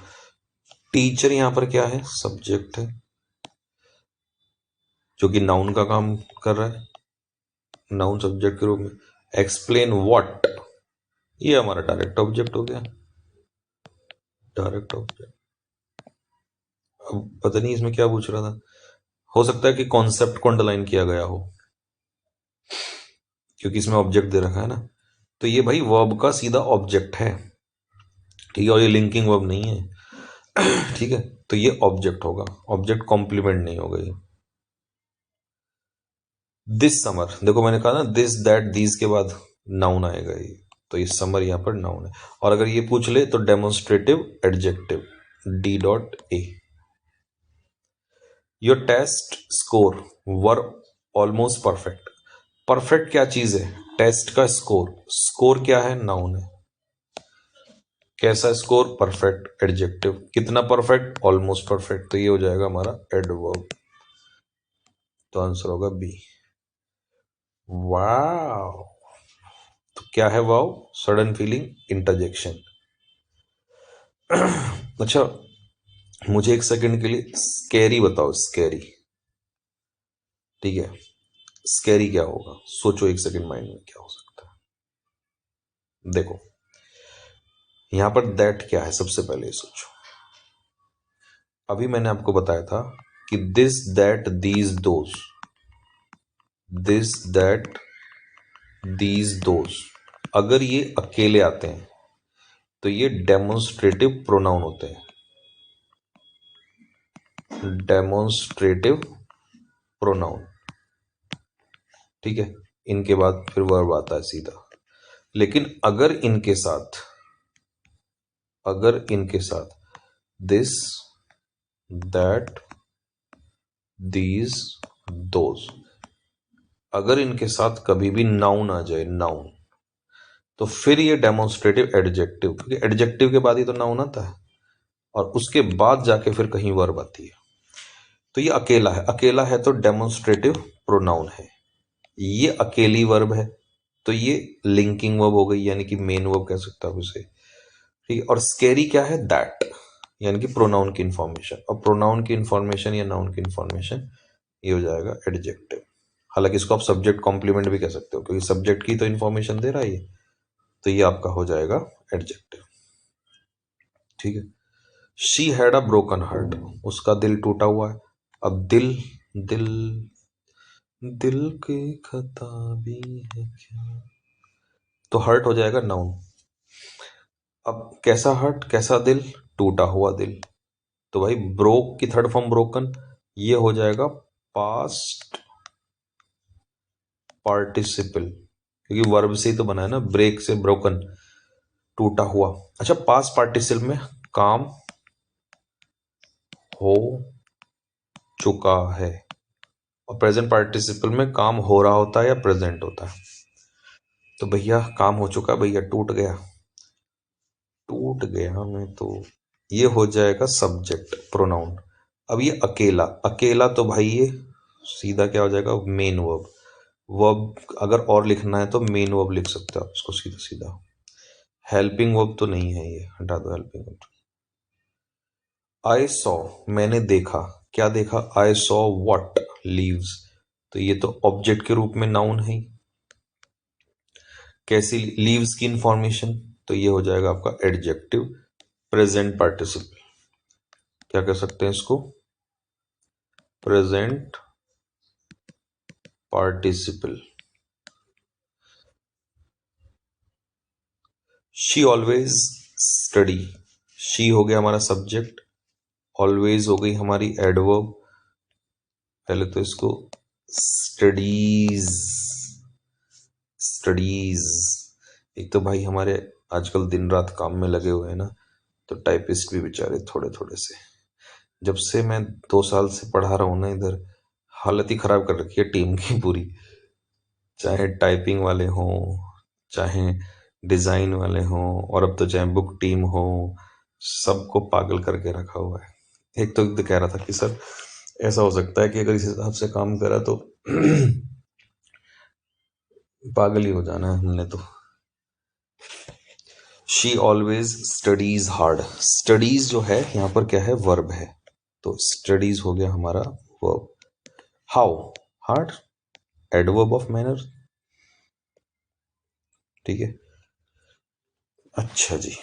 टीचर यहां पर क्या है, सब्जेक्ट है जो कि नाउन का काम कर रहा है, नाउन सब्जेक्ट के रूप में। एक्सप्लेन व्हाट, ये हमारा डायरेक्ट ऑब्जेक्ट हो गया, डायरेक्ट ऑब्जेक्ट। अब पता नहीं इसमें क्या पूछ रहा था, हो सकता है कि कॉन्सेप्ट को अंडरलाइन किया गया हो क्योंकि इसमें ऑब्जेक्ट दे रखा है ना, तो ये भाई वर्ब का सीधा ऑब्जेक्ट है। ठीक है, और ये लिंकिंग वर्ब नहीं है। ठीक है, तो ये ऑब्जेक्ट होगा, ऑब्जेक्ट कॉम्प्लीमेंट नहीं होगा ये। दिस समर, देखो मैंने कहा ना दिस दैट दीज के बाद नाउन आएगा ये, तो ये समर यहां पर नाउन है। और अगर ये पूछ ले तो demonstrative adjective, D.A। Your test score were almost perfect, perfect क्या चीज है, टेस्ट का स्कोर, स्कोर क्या है, नाउन है। कैसा स्कोर, परफेक्ट एडजेक्टिव, कितना परफेक्ट, ऑलमोस्ट परफेक्ट, तो ये हो जाएगा हमारा एडवर्ब, तो आंसर होगा बी। वाव, तो क्या है वाव, सडन फीलिंग, इंटरजेक्शन। अच्छा, मुझे एक सेकंड के लिए स्कैरी बताओ, स्कैरी। ठीक है, स्कैरी क्या होगा, सोचो एक सेकंड माइंड में क्या हो सकता है। देखो यहां पर दैट क्या है, सबसे पहले सोचो। अभी मैंने आपको बताया था कि this that these those, this that these those, अगर ये अकेले आते हैं तो ये डेमोन्स्ट्रेटिव प्रोनाउन होते हैं, डेमोन्स्ट्रेटिव प्रोनाउन। ठीक है, इनके बाद फिर वर्ब आता है सीधा। लेकिन अगर इनके साथ दिस दैट दीज दोज, अगर इनके साथ कभी भी नाउन आ जाए, नाउन, तो फिर ये डेमोन्स्ट्रेटिव एडजेक्टिव, क्योंकि एडजेक्टिव के बाद ही तो नाउन आता है और उसके बाद जाके फिर कहीं वर्ब आती है। तो ये अकेला है, अकेला है तो डेमोन्स्ट्रेटिव प्रोनाउन है, ये अकेली वर्ब है तो ये लिंकिंग वर्ब हो गई, यानी कि मेन वर्ब कह सकता हूं इसे। ठीक है, और स्कैरी क्या है, दैट, यानी कि प्रोनाउन की इंफॉर्मेशन। और प्रोनाउन की इंफॉर्मेशन या नाउन की इंफॉर्मेशन ये हो जाएगा एडजेक्टिव। हालांकि इसको आप सब्जेक्ट कॉम्प्लीमेंट भी कह सकते हो, क्योंकि सब्जेक्ट की तो इंफॉर्मेशन दे रहा है ये, तो ये आपका हो जाएगा एडजेक्टिव। ठीक है। She had a broken heart, उसका दिल टूटा हुआ है। अब दिल दिल दिल की खताबी है क्या, तो हर्ट हो जाएगा नाउन। अब कैसा हर्ट, कैसा दिल, टूटा हुआ दिल। तो भाई ब्रोक की थर्ड फॉर्म ब्रोकन, ये हो जाएगा पास्ट पार्टिसिपल, क्योंकि वर्ब से ही तो बना है ना, ब्रेक से ब्रोकन, टूटा हुआ। अच्छा, पास्ट पार्टिसिपल में काम हो चुका है, और प्रेजेंट पार्टिसिपल में काम हो रहा होता है या प्रेजेंट होता है। तो भैया काम हो चुका, भैया टूट गया, टूट गया मैं तो, ये हो जाएगा सब्जेक्ट प्रोनाउन। अब ये अकेला, अकेला तो भाई ये सीधा क्या हो जाएगा, मेन वर्ब। वर्ब अगर और लिखना है तो मेन वर्ब लिख सकते हो आप इसको सीधा सीधा। हेल्पिंग वर्ब तो नहीं है ये, हटा दो हेल्पिंग वर्ब। आई सॉ, मैंने देखा, क्या देखा, आई सॉ व्हाट, लीव्स, तो ये तो ऑब्जेक्ट के रूप में नाउन है। कैसी लीव्स की इंफॉर्मेशन, तो ये हो जाएगा आपका एडजेक्टिव प्रेजेंट पार्टिसिपल। क्या कह सकते हैं इसको, present participle. She always study, she हो गया हमारा सब्जेक्ट, ऑलवेज हो गई हमारी एडवर्ब। पहले तो इसको स्टडीज, स्टडीज। एक तो भाई हमारे आजकल दिन रात काम में लगे हुए हैं ना, तो टाइपिस्ट भी बेचारे थोड़े थोड़े से, जब से मैं 2 साल से पढ़ा रहा हूँ ना इधर, हालत ही खराब कर रखी है टीम की पूरी। चाहे टाइपिंग वाले हों, चाहे डिजाइन वाले हों, और अब तो चाहे बुक टीम हो, सबको पागल करके रखा हुआ है। एक तो कह रहा था कि सर ऐसा हो सकता है कि अगर इस हिसाब से काम करा तो पागल ही हो जाना है हमने तो। She always studies hard, studies जो है यहाँ पर क्या है, वर्ब है, तो स्टडीज हो गया हमारा verb. How, hard, adverb of manner. ठीक है। अच्छा जी।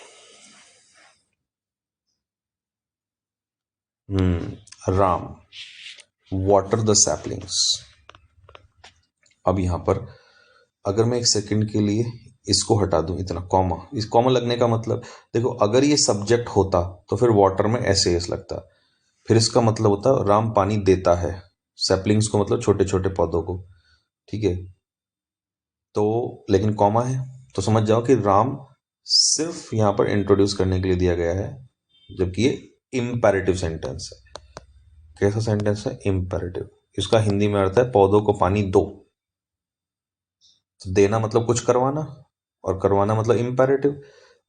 Ram water the saplings. अब यहां पर अगर मैं एक सेकंड के लिए इसको हटा दूं, इतना कॉमा, इस कॉमा लगने का मतलब, देखो अगर ये सब्जेक्ट होता तो फिर वाटर में ऐसे एस लगता, फिर इसका मतलब होता राम पानी देता है, सैपलिंग्स को मतलब छोटे छोटे पौधों को। ठीक है। तो लेकिन कॉमा है, तो समझ जाओ कि राम सिर्फ यहां पर इंट्रोड्यूस करने के लिए दिया गया है, जबकि ये इम्पेरेटिव सेंटेंस है। कैसा सेंटेंस है, इम्पेरेटिव। इसका हिंदी में अर्थ है पौधों को पानी दो। तो देना मतलब कुछ करवाना, और करवाना मतलब इम्पेरेटिव,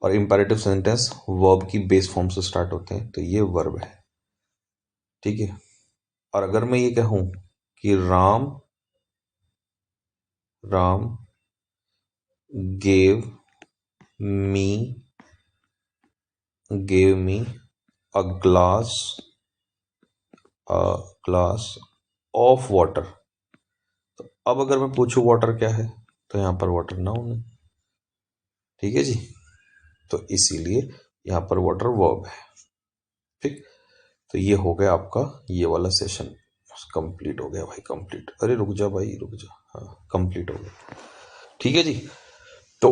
और इम्पेरेटिव सेंटेंस वर्ब की बेस फॉर्म से स्टार्ट होते हैं, तो ये वर्ब है। ठीक है। और अगर मैं ये कहूं कि Ram Ram gave me a glass a glass of water, तो अब अगर मैं पूछूं वाटर क्या है, तो यहां पर वाटर नाउन है। ठीक है जी। तो इसीलिए यहां पर वाटर वर्ब है। ठीक। तो ये हो गया आपका ये वाला सेशन, कंप्लीट हो गया भाई, कंप्लीट। अरे रुक जा भाई, रुक जा, हाँ कंप्लीट हो गया। ठीक है जी। तो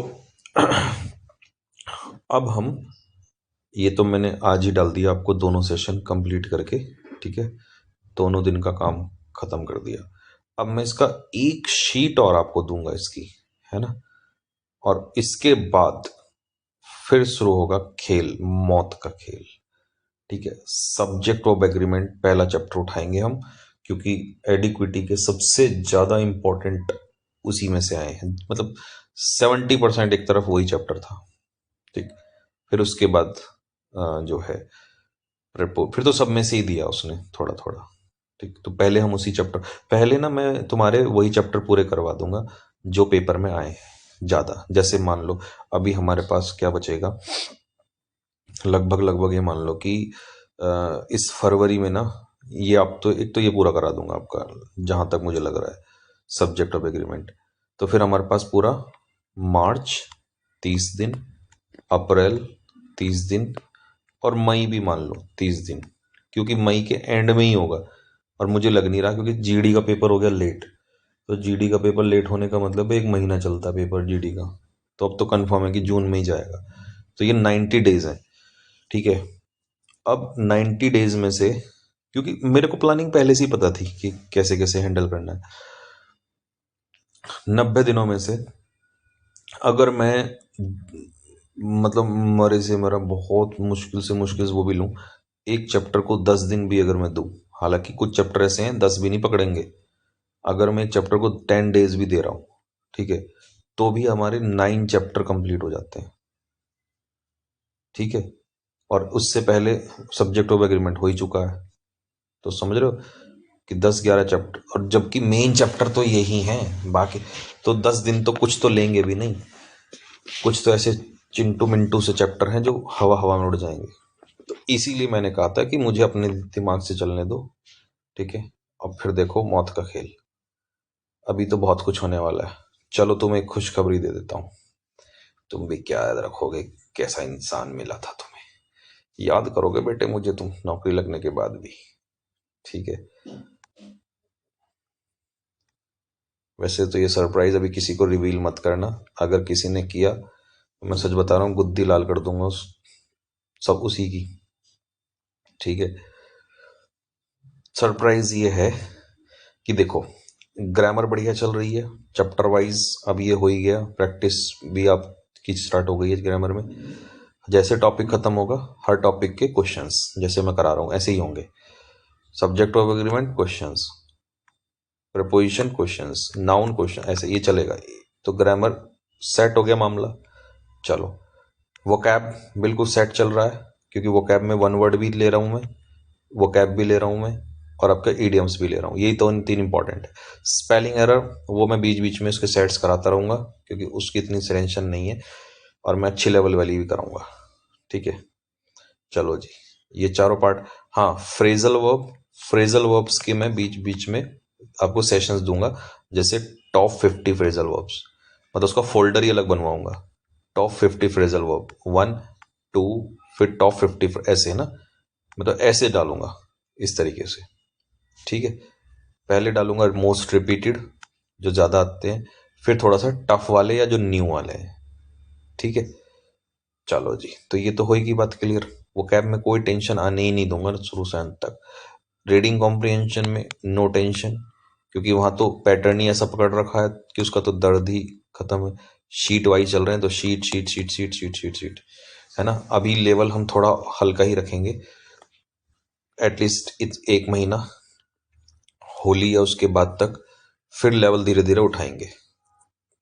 अब हम, ये तो मैंने आज ही डाल दिया आपको दोनों सेशन कंप्लीट करके। ठीक है। दोनों दिन का काम खत्म कर दिया। अब मैं इसका एक शीट और आपको दूंगा इसकी, है ना, और इसके बाद फिर शुरू होगा खेल, मौत का खेल। ठीक है। सब्जेक्ट ऑफ एग्रीमेंट पहला चैप्टर उठाएंगे हम, क्योंकि एडिक्विटी के सबसे ज्यादा इंपॉर्टेंट उसी में से आए हैं, मतलब 70% एक तरफ वही चैप्टर था। ठीक। फिर उसके बाद जो है प्रेपो, फिर तो सब में से ही दिया उसने थोड़ा थोड़ा। ठीक। तो पहले हम उसी चैप्टर, पहले ना मैं तुम्हारे वही चैप्टर पूरे करवा दूंगा जो पेपर में आए हैं ज्यादा। जैसे मान लो अभी हमारे पास क्या बचेगा, लगभग लगभग ये मान लो कि इस फरवरी में ना, ये आप तो एक तो ये पूरा करा दूंगा आपका, जहां तक मुझे लग रहा है, सब्जेक्ट ऑफ एग्रीमेंट। तो फिर हमारे पास पूरा मार्च 30 दिन, अप्रैल 30 दिन, और मई भी मान लो 30 दिन, क्योंकि मई के एंड में ही होगा। और मुझे लग नहीं रहा, क्योंकि जीडी का पेपर हो गया लेट। तो जीडी का पेपर लेट होने का मतलब है 1 महीना चलता है पेपर जीडी का। तो अब तो कंफर्म है कि जून में ही जाएगा। तो ये 90 डेज है, ठीक है। अब 90 डेज में से, क्योंकि मेरे को प्लानिंग पहले से ही पता थी कि कैसे कैसे हैंडल करना है, 90 दिनों में से अगर मैं मतलब मरे से मरा बहुत मुश्किल से वो भी लूं, एक चैप्टर को 10 दिन भी अगर मैं दूं, हालांकि कुछ चैप्टर ऐसे हैं 10 भी नहीं पकड़ेंगे, अगर मैं एक चैप्टर को 10 डेज भी दे रहा हूं, ठीक है, तो भी हमारे 9 चैप्टर कंप्लीट हो जाते हैं, ठीक है। और उससे पहले सब्जेक्ट ऑफ एग्रीमेंट हो ही चुका है। तो समझ रहे हो कि 10-11 चैप्टर, और जबकि मेन चैप्टर तो यही हैं, बाकी तो 10 दिन तो कुछ तो लेंगे भी नहीं। कुछ तो ऐसे चिंटू मिंटू से चैप्टर हैं जो हवा हवा में उड़ जाएंगे। तो इसीलिए मैंने कहा था कि मुझे अपने दिमाग से चलने दो, ठीक है। अब फिर देखो मौत का खेल, अभी तो बहुत कुछ होने वाला है। चलो तुम्हें एक खुशखबरी दे देता हूँ, तुम भी क्या याद रखोगे, कैसा इंसान मिला था तुम्हें, याद करोगे बेटे मुझे तुम नौकरी लगने के बाद भी, ठीक है। वैसे तो ये सरप्राइज अभी किसी को रिवील मत करना, अगर किसी ने किया तो मैं सच बता रहा हूँ गुद्दी लाल कर दूंगा सब उसी की, ठीक है। सरप्राइज ये है कि देखो, ग्रामर बढ़िया चल रही है, चैप्टर वाइज अब ये हो ही गया, प्रैक्टिस भी आपकी स्टार्ट हो गई है ग्रामर में। जैसे टॉपिक खत्म होगा, हर टॉपिक के क्वेश्चंस जैसे मैं करा रहा हूँ ऐसे ही होंगे। Subject of agreement questions, preposition questions, noun question, ऐसे ये चलेगा। तो ग्रामर सेट हो गया मामला। चलो, वोकैब बिल्कुल सेट चल रहा है, क्योंकि वोकैब में वन वर्ड भी ले रहा हूँ मैं, वोकैब भी ले रहा हूँ मैं, और आपका ईडियम्स भी ले रहा हूँ। यही तो तीन इंपॉर्टेंट है। स्पेलिंग एरर वो मैं बीच बीच में उसके सेट्स कराता रहूँगा, क्योंकि उसकी इतनी टेंशन नहीं है, और मैं अच्छी लेवल वाली भी कराऊंगा, ठीक है। चलो जी, ये चारों पार्ट। हाँ, फ्रेजल वर्ब्स के मैं बीच बीच में आपको सेशंस दूंगा, जैसे टॉप 50 फ्रेजल वर्ब्स, मतलब उसका फोल्डर ही अलग बनवाऊंगा। टॉप 50 फ्रेजल वर्ब 1 2, फिर टॉप 50, ऐसे है ना, मतलब ऐसे डालूंगा इस तरीके से, ठीक है। पहले डालूंगा मोस्ट रिपीटेड, जो ज्यादा आते हैं, फिर थोड़ा सा टफ वाले या जो न्यू वाले हैं, ठीक है। चलो जी, तो ये तो होगी बात क्लियर। वो कैब में कोई टेंशन आने ही नहीं दूंगा शुरू से अंत तक। रीडिंग कॉम्प्रिहेंशन में नो टेंशन, क्योंकि वहां तो पैटर्न ही ऐसा पकड़ रखा है कि उसका तो दर्द ही खत्म है। शीट वाइज चल रहे हैं, तो sheet sheet sheet sheet sheet sheet sheet, है ना। अभी लेवल हम थोड़ा हल्का ही रखेंगे, एटलीस्ट 1 महीना, होली या उसके बाद तक, फिर लेवल धीरे धीरे उठाएंगे,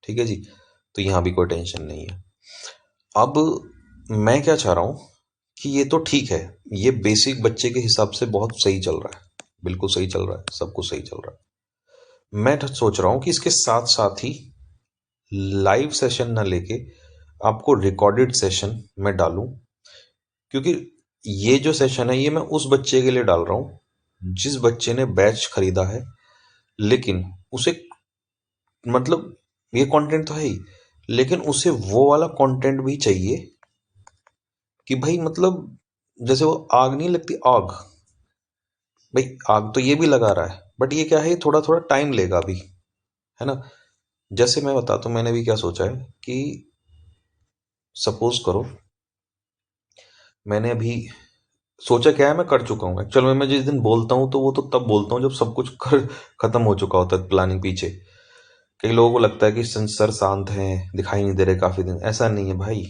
ठीक है जी। तो यहाँ भी कोई टेंशन नहीं है। अब मैं क्या चाह रहा हूँ कि ये तो ठीक है, ये बेसिक बच्चे के हिसाब से बहुत सही चल रहा है, बिल्कुल सही चल रहा है, सब कुछ सही चल रहा है। मैं सोच रहा हूँ कि इसके साथ साथ ही लाइव सेशन ना लेके आपको रिकॉर्डेड सेशन में डालूं, क्योंकि ये जो सेशन है ये मैं उस बच्चे के लिए डाल रहा हूँ जिस बच्चे ने बैच खरीदा है, लेकिन उसे, मतलब ये कंटेंट तो है ही, लेकिन उसे वो वाला कंटेंट भी चाहिए कि भाई, मतलब जैसे वो आग नहीं लगती, आग, भाई आग तो ये भी लगा रहा है, बट ये क्या है, थोड़ा थोड़ा टाइम लेगा अभी, है ना। जैसे मैं बताता हूँ, मैंने भी क्या सोचा है कि सपोज करो, मैंने अभी सोचा क्या है, मैं कर चुका हूँ एक्चुअल में। मैं जिस दिन बोलता हूँ तो वो तो तब बोलता हूँ जब सब कुछ कर खत्म हो चुका होता है, प्लानिंग पीछे। कई लोगों को लगता है कि सर शांत हैं, दिखाई नहीं दे रहे काफी दिन, ऐसा नहीं है भाई।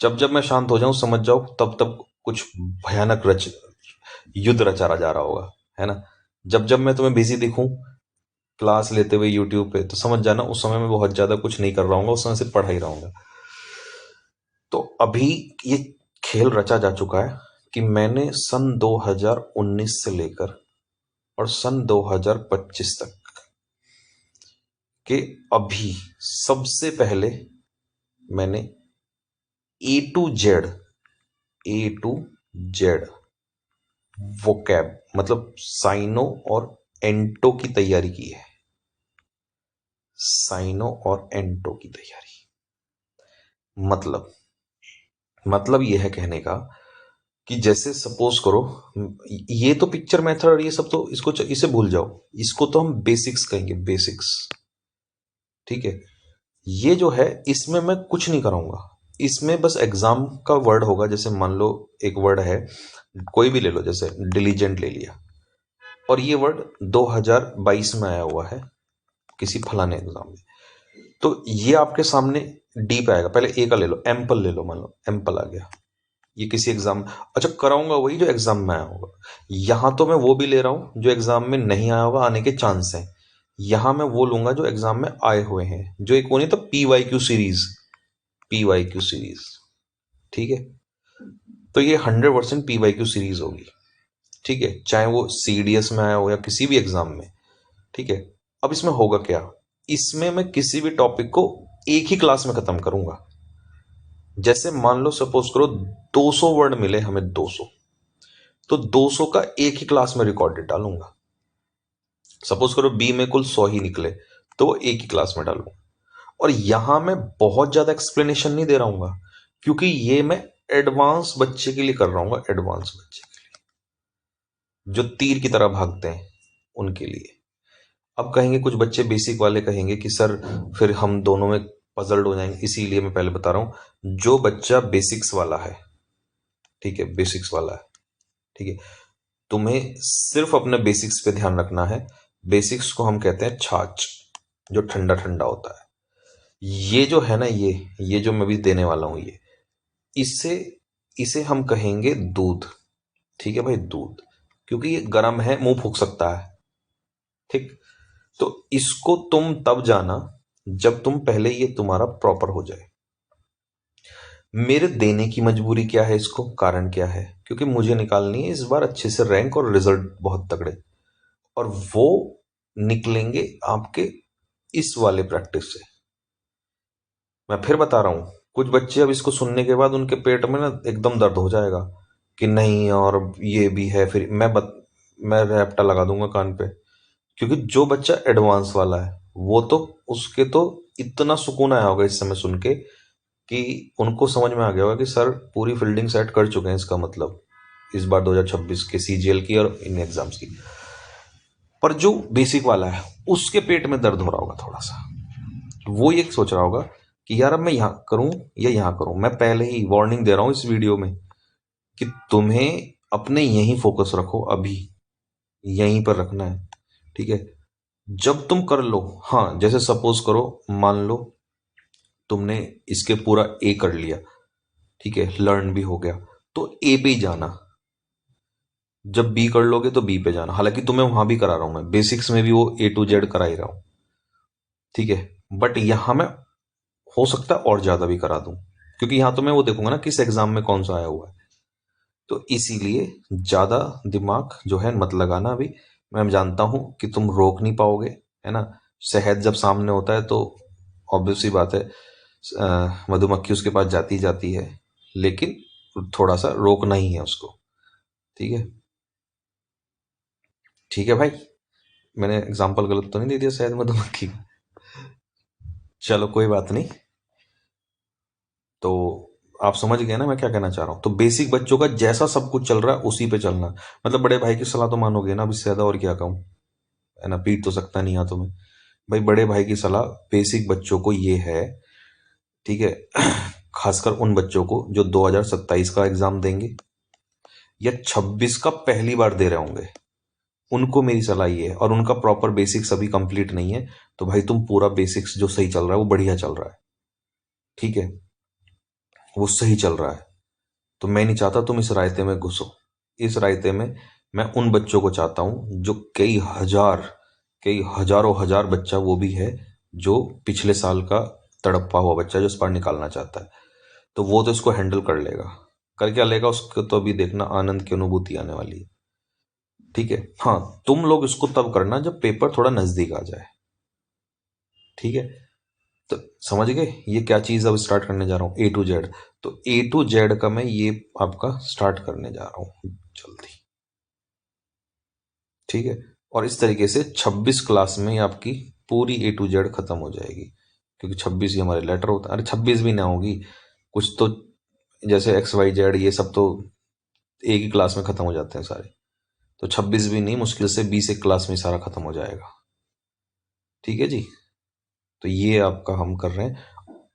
जब जब मैं शांत हो जाऊं, समझ जाओ तब तब कुछ भयानक युद्ध रचा जा रहा होगा, है ना। जब जब मैं तुम्हें बिजी दिखूं क्लास लेते हुए यूट्यूब पे, तो समझ जाना उस समय मैं बहुत ज्यादा कुछ नहीं कर रहा हूँ, उस समय सिर्फ पढ़ा ही रहूंगा। तो अभी ये खेल रचा जा चुका है कि मैंने सन 2019 से लेकर और सन 2025 तक के, अभी सबसे पहले मैंने A to Z A to Z, vocab मतलब साइनो और एंटो की तैयारी की है। साइनो और एंटो की तैयारी मतलब यह है कहने का कि जैसे सपोज करो, ये तो पिक्चर मेथड और ये सब तो इसे भूल जाओ, इसको तो हम बेसिक्स कहेंगे, बेसिक्स। ठीक है, ये जो है इसमें मैं कुछ नहीं कराऊंगा, इसमें बस एग्जाम का वर्ड होगा। जैसे मान लो एक वर्ड है, कोई भी ले लो, जैसे डिलीजेंट ले लिया, और ये वर्ड 2022 में आया हुआ है किसी फलाने एग्जाम में, तो ये आपके सामने डी पे आएगा। पहले ए का ले लो, एम्पल ले लो, मान लो एम्पल आ गया, ये किसी एग्जाम, अच्छा कराऊंगा वही जो एग्जाम में आया होगा। यहां तो मैं वो भी ले रहा हूं जो एग्जाम में नहीं आया होगा, आने के चांस हैं। यहां मैं वो लूंगा जो एग्जाम में आए हुए हैं, जो एक वो नहीं तो PYQ सीरीज, PYQ सीरीज। ठीक है, तो ये 100% PYQ सीरीज होगी। ठीक है, चाहे वो CDS में आया हो या किसी भी एग्जाम में। ठीक है, अब इसमें होगा क्या, इसमें मैं किसी भी टॉपिक को एक ही क्लास में खत्म करूंगा। जैसे मान लो सपोज करो 200 वर्ड मिले हमें, 200, तो 200 का एक ही क्लास में रिकॉर्डेड डालूंगा। सपोज करो बी में कुल 100 ही निकले, तो वो एक ही क्लास में डालूंगा। और यहां मैं बहुत ज्यादा एक्सप्लेनेशन नहीं दे रहा हूँ, क्योंकि ये मैं एडवांस बच्चे के लिए कर रहा हूँ, एडवांस बच्चे जो तीर की तरह भागते हैं उनके लिए। अब कहेंगे कुछ बच्चे बेसिक वाले कहेंगे कि सर फिर हम दोनों में पजल्ड हो जाएंगे, इसीलिए मैं पहले बता रहा हूं, जो बच्चा बेसिक्स वाला है, ठीक है, बेसिक्स वाला है, ठीक है, तुम्हें सिर्फ अपने बेसिक्स पे ध्यान रखना है। बेसिक्स को हम कहते हैं छाछ, जो ठंडा ठंडा होता है। ये जो है ना, ये जो मैं भी देने वाला हूं, ये इससे इसे हम कहेंगे दूध। ठीक है भाई, दूध, क्योंकि ये गर्म है, मुंह फूक सकता है। ठीक, तो इसको तुम तब जाना जब तुम पहले ये तुम्हारा प्रॉपर हो जाए। मेरे देने की मजबूरी क्या है, इसको कारण क्या है, क्योंकि मुझे निकालनी है इस बार अच्छे से रैंक और रिजल्ट बहुत तगड़े, और वो निकलेंगे आपके इस वाले प्रैक्टिस से। मैं फिर बता रहा हूं, कुछ बच्चे अब इसको सुनने के बाद उनके पेट में ना एकदम दर्द हो जाएगा कि नहीं और ये भी है, फिर मैं रैप्टा लगा दूंगा कान पे। क्योंकि जो बच्चा एडवांस वाला है वो तो, उसके तो इतना सुकून आया होगा इस समय सुन के कि उनको समझ में आ गया होगा कि सर पूरी फील्डिंग सेट कर चुके हैं, इसका मतलब इस बार 2026 के CGL की और इन एग्जाम्स की। पर जो बेसिक वाला है उसके पेट में दर्द हो रहा होगा थोड़ा सा, वो ये सोच रहा होगा कि यार अब मैं यहां करूं या यहां करूं। मैं पहले ही वार्निंग दे रहा हूं इस वीडियो में कि तुम्हें अपने यहीं फोकस रखो, अभी यहीं पर रखना है। ठीक है, जब तुम कर लो, हाँ जैसे सपोज करो, मान लो तुमने इसके पूरा A कर लिया, ठीक है, लर्न भी हो गया, तो A पे ही जाना। जब B कर लोगे तो B पे जाना। हालांकि तुम्हें वहां भी करा रहा हूं मैं, बेसिक्स में भी वो A to Z करा ही रहा हूं, ठीक है, बट यहां मैं हो सकता है और ज्यादा भी करा दूं, क्योंकि यहां तो मैं वो देखूंगा ना किस एग्जाम में कौन सा आया हुआ है। तो इसीलिए ज्यादा दिमाग जो है मत लगाना अभी। मैं जानता हूं कि तुम रोक नहीं पाओगे, है ना। शहद जब सामने होता है तो ऑब्वियस सी बात है, मधुमक्खी उसके पास जाती जाती है, लेकिन थोड़ा सा रोकना ही है उसको। ठीक है, ठीक है भाई, मैंने एग्जाम्पल गलत तो नहीं दे दिया शहद मधुमक्खी का? चलो कोई बात नहीं। तो आप समझ गए ना मैं क्या कहना चाह रहा हूँ। तो बेसिक बच्चों का जैसा सब कुछ चल रहा है उसी पे चलना, मतलब बड़े भाई की सलाह तो मानोगे ना, अब इससे ज्यादा और क्या कहूँ, है ना, पीट तो सकता नहीं हाथों में। भाई बड़े भाई की सलाह बेसिक बच्चों को ये है, ठीक है, खासकर उन बच्चों को जो 2027 का एग्जाम देंगे या 26 का पहली बार दे रहे होंगे, उनको मेरी सलाह ये है, और उनका प्रॉपर बेसिक्स अभी कंप्लीट नहीं है, तो भाई तुम पूरा बेसिक्स जो सही चल रहा है वो बढ़िया चल रहा है, ठीक है, वो सही चल रहा है, तो मैं नहीं चाहता तुम इस रायते में घुसो। इस रायते में मैं उन बच्चों को चाहता हूं जो कई हजारों हजार बच्चा वो भी है जो पिछले साल का तड़पा हुआ बच्चा जो इस बार निकालना चाहता है, तो वो तो इसको हैंडल कर लेगा। कर क्या लेगा उसको तो अभी देखना, आनंद की अनुभूति आने वाली है। ठीक है, हाँ तुम लोग इसको तब करना जब पेपर थोड़ा नजदीक आ जाए, ठीक है। तो समझ गए ये क्या चीज़ अब स्टार्ट करने जा रहा हूँ, A to Z। तो A to Z का मैं ये आपका स्टार्ट करने जा रहा हूँ जल्दी, ठीक है। और इस तरीके से 26 क्लास में आपकी पूरी A to Z खत्म हो जाएगी, क्योंकि 26 ही हमारे लेटर होता है। अरे 26 भी ना होगी, कुछ तो जैसे XYZ ये सब तो एक ही क्लास में खत्म हो जाते हैं सारे। तो 26 भी नहीं, मुश्किल से 20 एक क्लास में सारा खत्म हो जाएगा, ठीक है जी। तो ये आपका हम कर रहे हैं।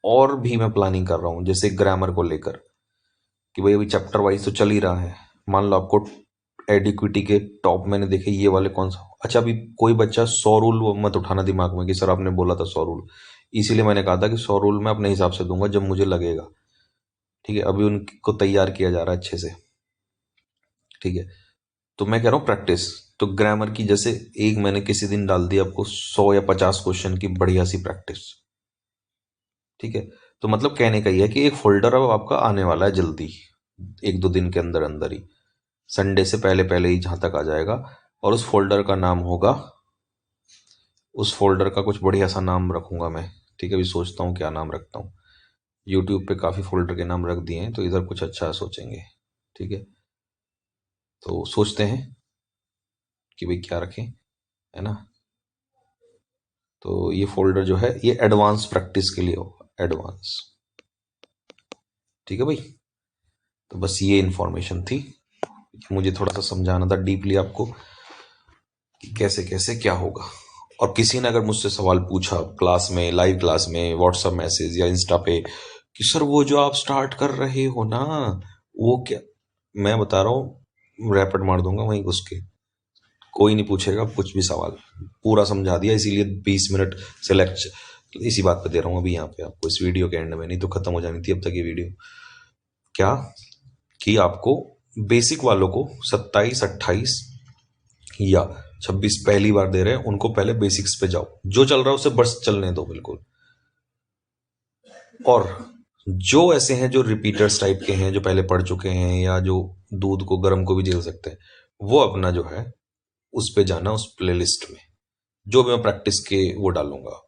और भी मैं प्लानिंग कर रहा हूँ, जैसे ग्रामर को लेकर कि भाई अभी चैप्टर वाइज तो चल ही रहा है। मान लो आपको एडिक्विटी के टॉप मैंने देखे ये वाले कौन सा, अच्छा अभी कोई बच्चा 100 रूल मत उठाना दिमाग में कि सर आपने बोला था 100 रूल, इसीलिए मैंने कहा था कि 100 रूल मैं अपने हिसाब से दूंगा जब मुझे लगेगा, ठीक है। अभी उनको तैयार किया जा रहा है अच्छे से, ठीक है। तो मैं कह रहा हूँ प्रैक्टिस, तो ग्रामर की जैसे एक मैंने किसी दिन डाल दी आपको 100 या 50 क्वेश्चन की बढ़िया सी प्रैक्टिस, ठीक है। तो मतलब कहने का ये है कि एक फोल्डर अब आपका आने वाला है जल्दी, एक दो दिन के अंदर अंदर ही, संडे से पहले पहले ही जहां तक आ जाएगा। और उस फोल्डर का नाम होगा, उस फोल्डर का कुछ बढ़िया सा नाम रखूंगा मैं, ठीक है। अभी सोचता हूँ क्या नाम रखता हूँ, यूट्यूब पे काफ़ी फोल्डर के नाम रख दिए हैं, तो इधर कुछ अच्छा सोचेंगे, ठीक है। तो सोचते हैं कि भाई क्या रखें, है ना। तो ये फोल्डर जो है ये एडवांस प्रैक्टिस के लिए होगा, एडवांस, ठीक है भाई। तो बस ये इन्फॉर्मेशन थी, मुझे थोड़ा सा समझाना था डीपली आपको कि कैसे कैसे क्या होगा। और किसी ने अगर मुझसे सवाल पूछा क्लास में, लाइव क्लास में, व्हाट्सएप मैसेज या इंस्टा पे कि सर वो जो आप स्टार्ट कर रहे हो ना वो क्या, मैं बता रहा हूँ रैपिड मार दूंगा वहीं घुस के, कोई नहीं पूछेगा कुछ भी सवाल, पूरा समझा दिया। इसीलिए 20 मिनट से लेक्चर इसी बात पे दे रहा हूँ अभी यहाँ पे आपको, इस वीडियो के एंड में, नहीं तो खत्म हो जानी थी अब तक ये वीडियो। क्या कि आपको बेसिक वालों को 27 28 या 26 पहली बार दे रहे हैं, उनको पहले बेसिक्स पे जाओ, जो चल रहा है उसे बस चलने दो बिल्कुल। और जो ऐसे हैं जो रिपीटर्स टाइप के हैं, जो पहले पढ़ चुके हैं या जो दूध को गर्म को भी झेल सकते हैं, वो अपना जो है उस पे जाना, उस प्लेलिस्ट में जो भी मैं प्रैक्टिस के वो डालूंगा,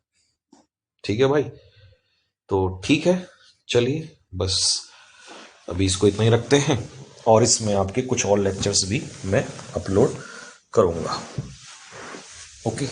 ठीक है भाई। तो ठीक है, चलिए बस अभी इसको इतना ही रखते हैं, और इसमें आपके कुछ और लेक्चर्स भी मैं अपलोड करूंगा, ओके।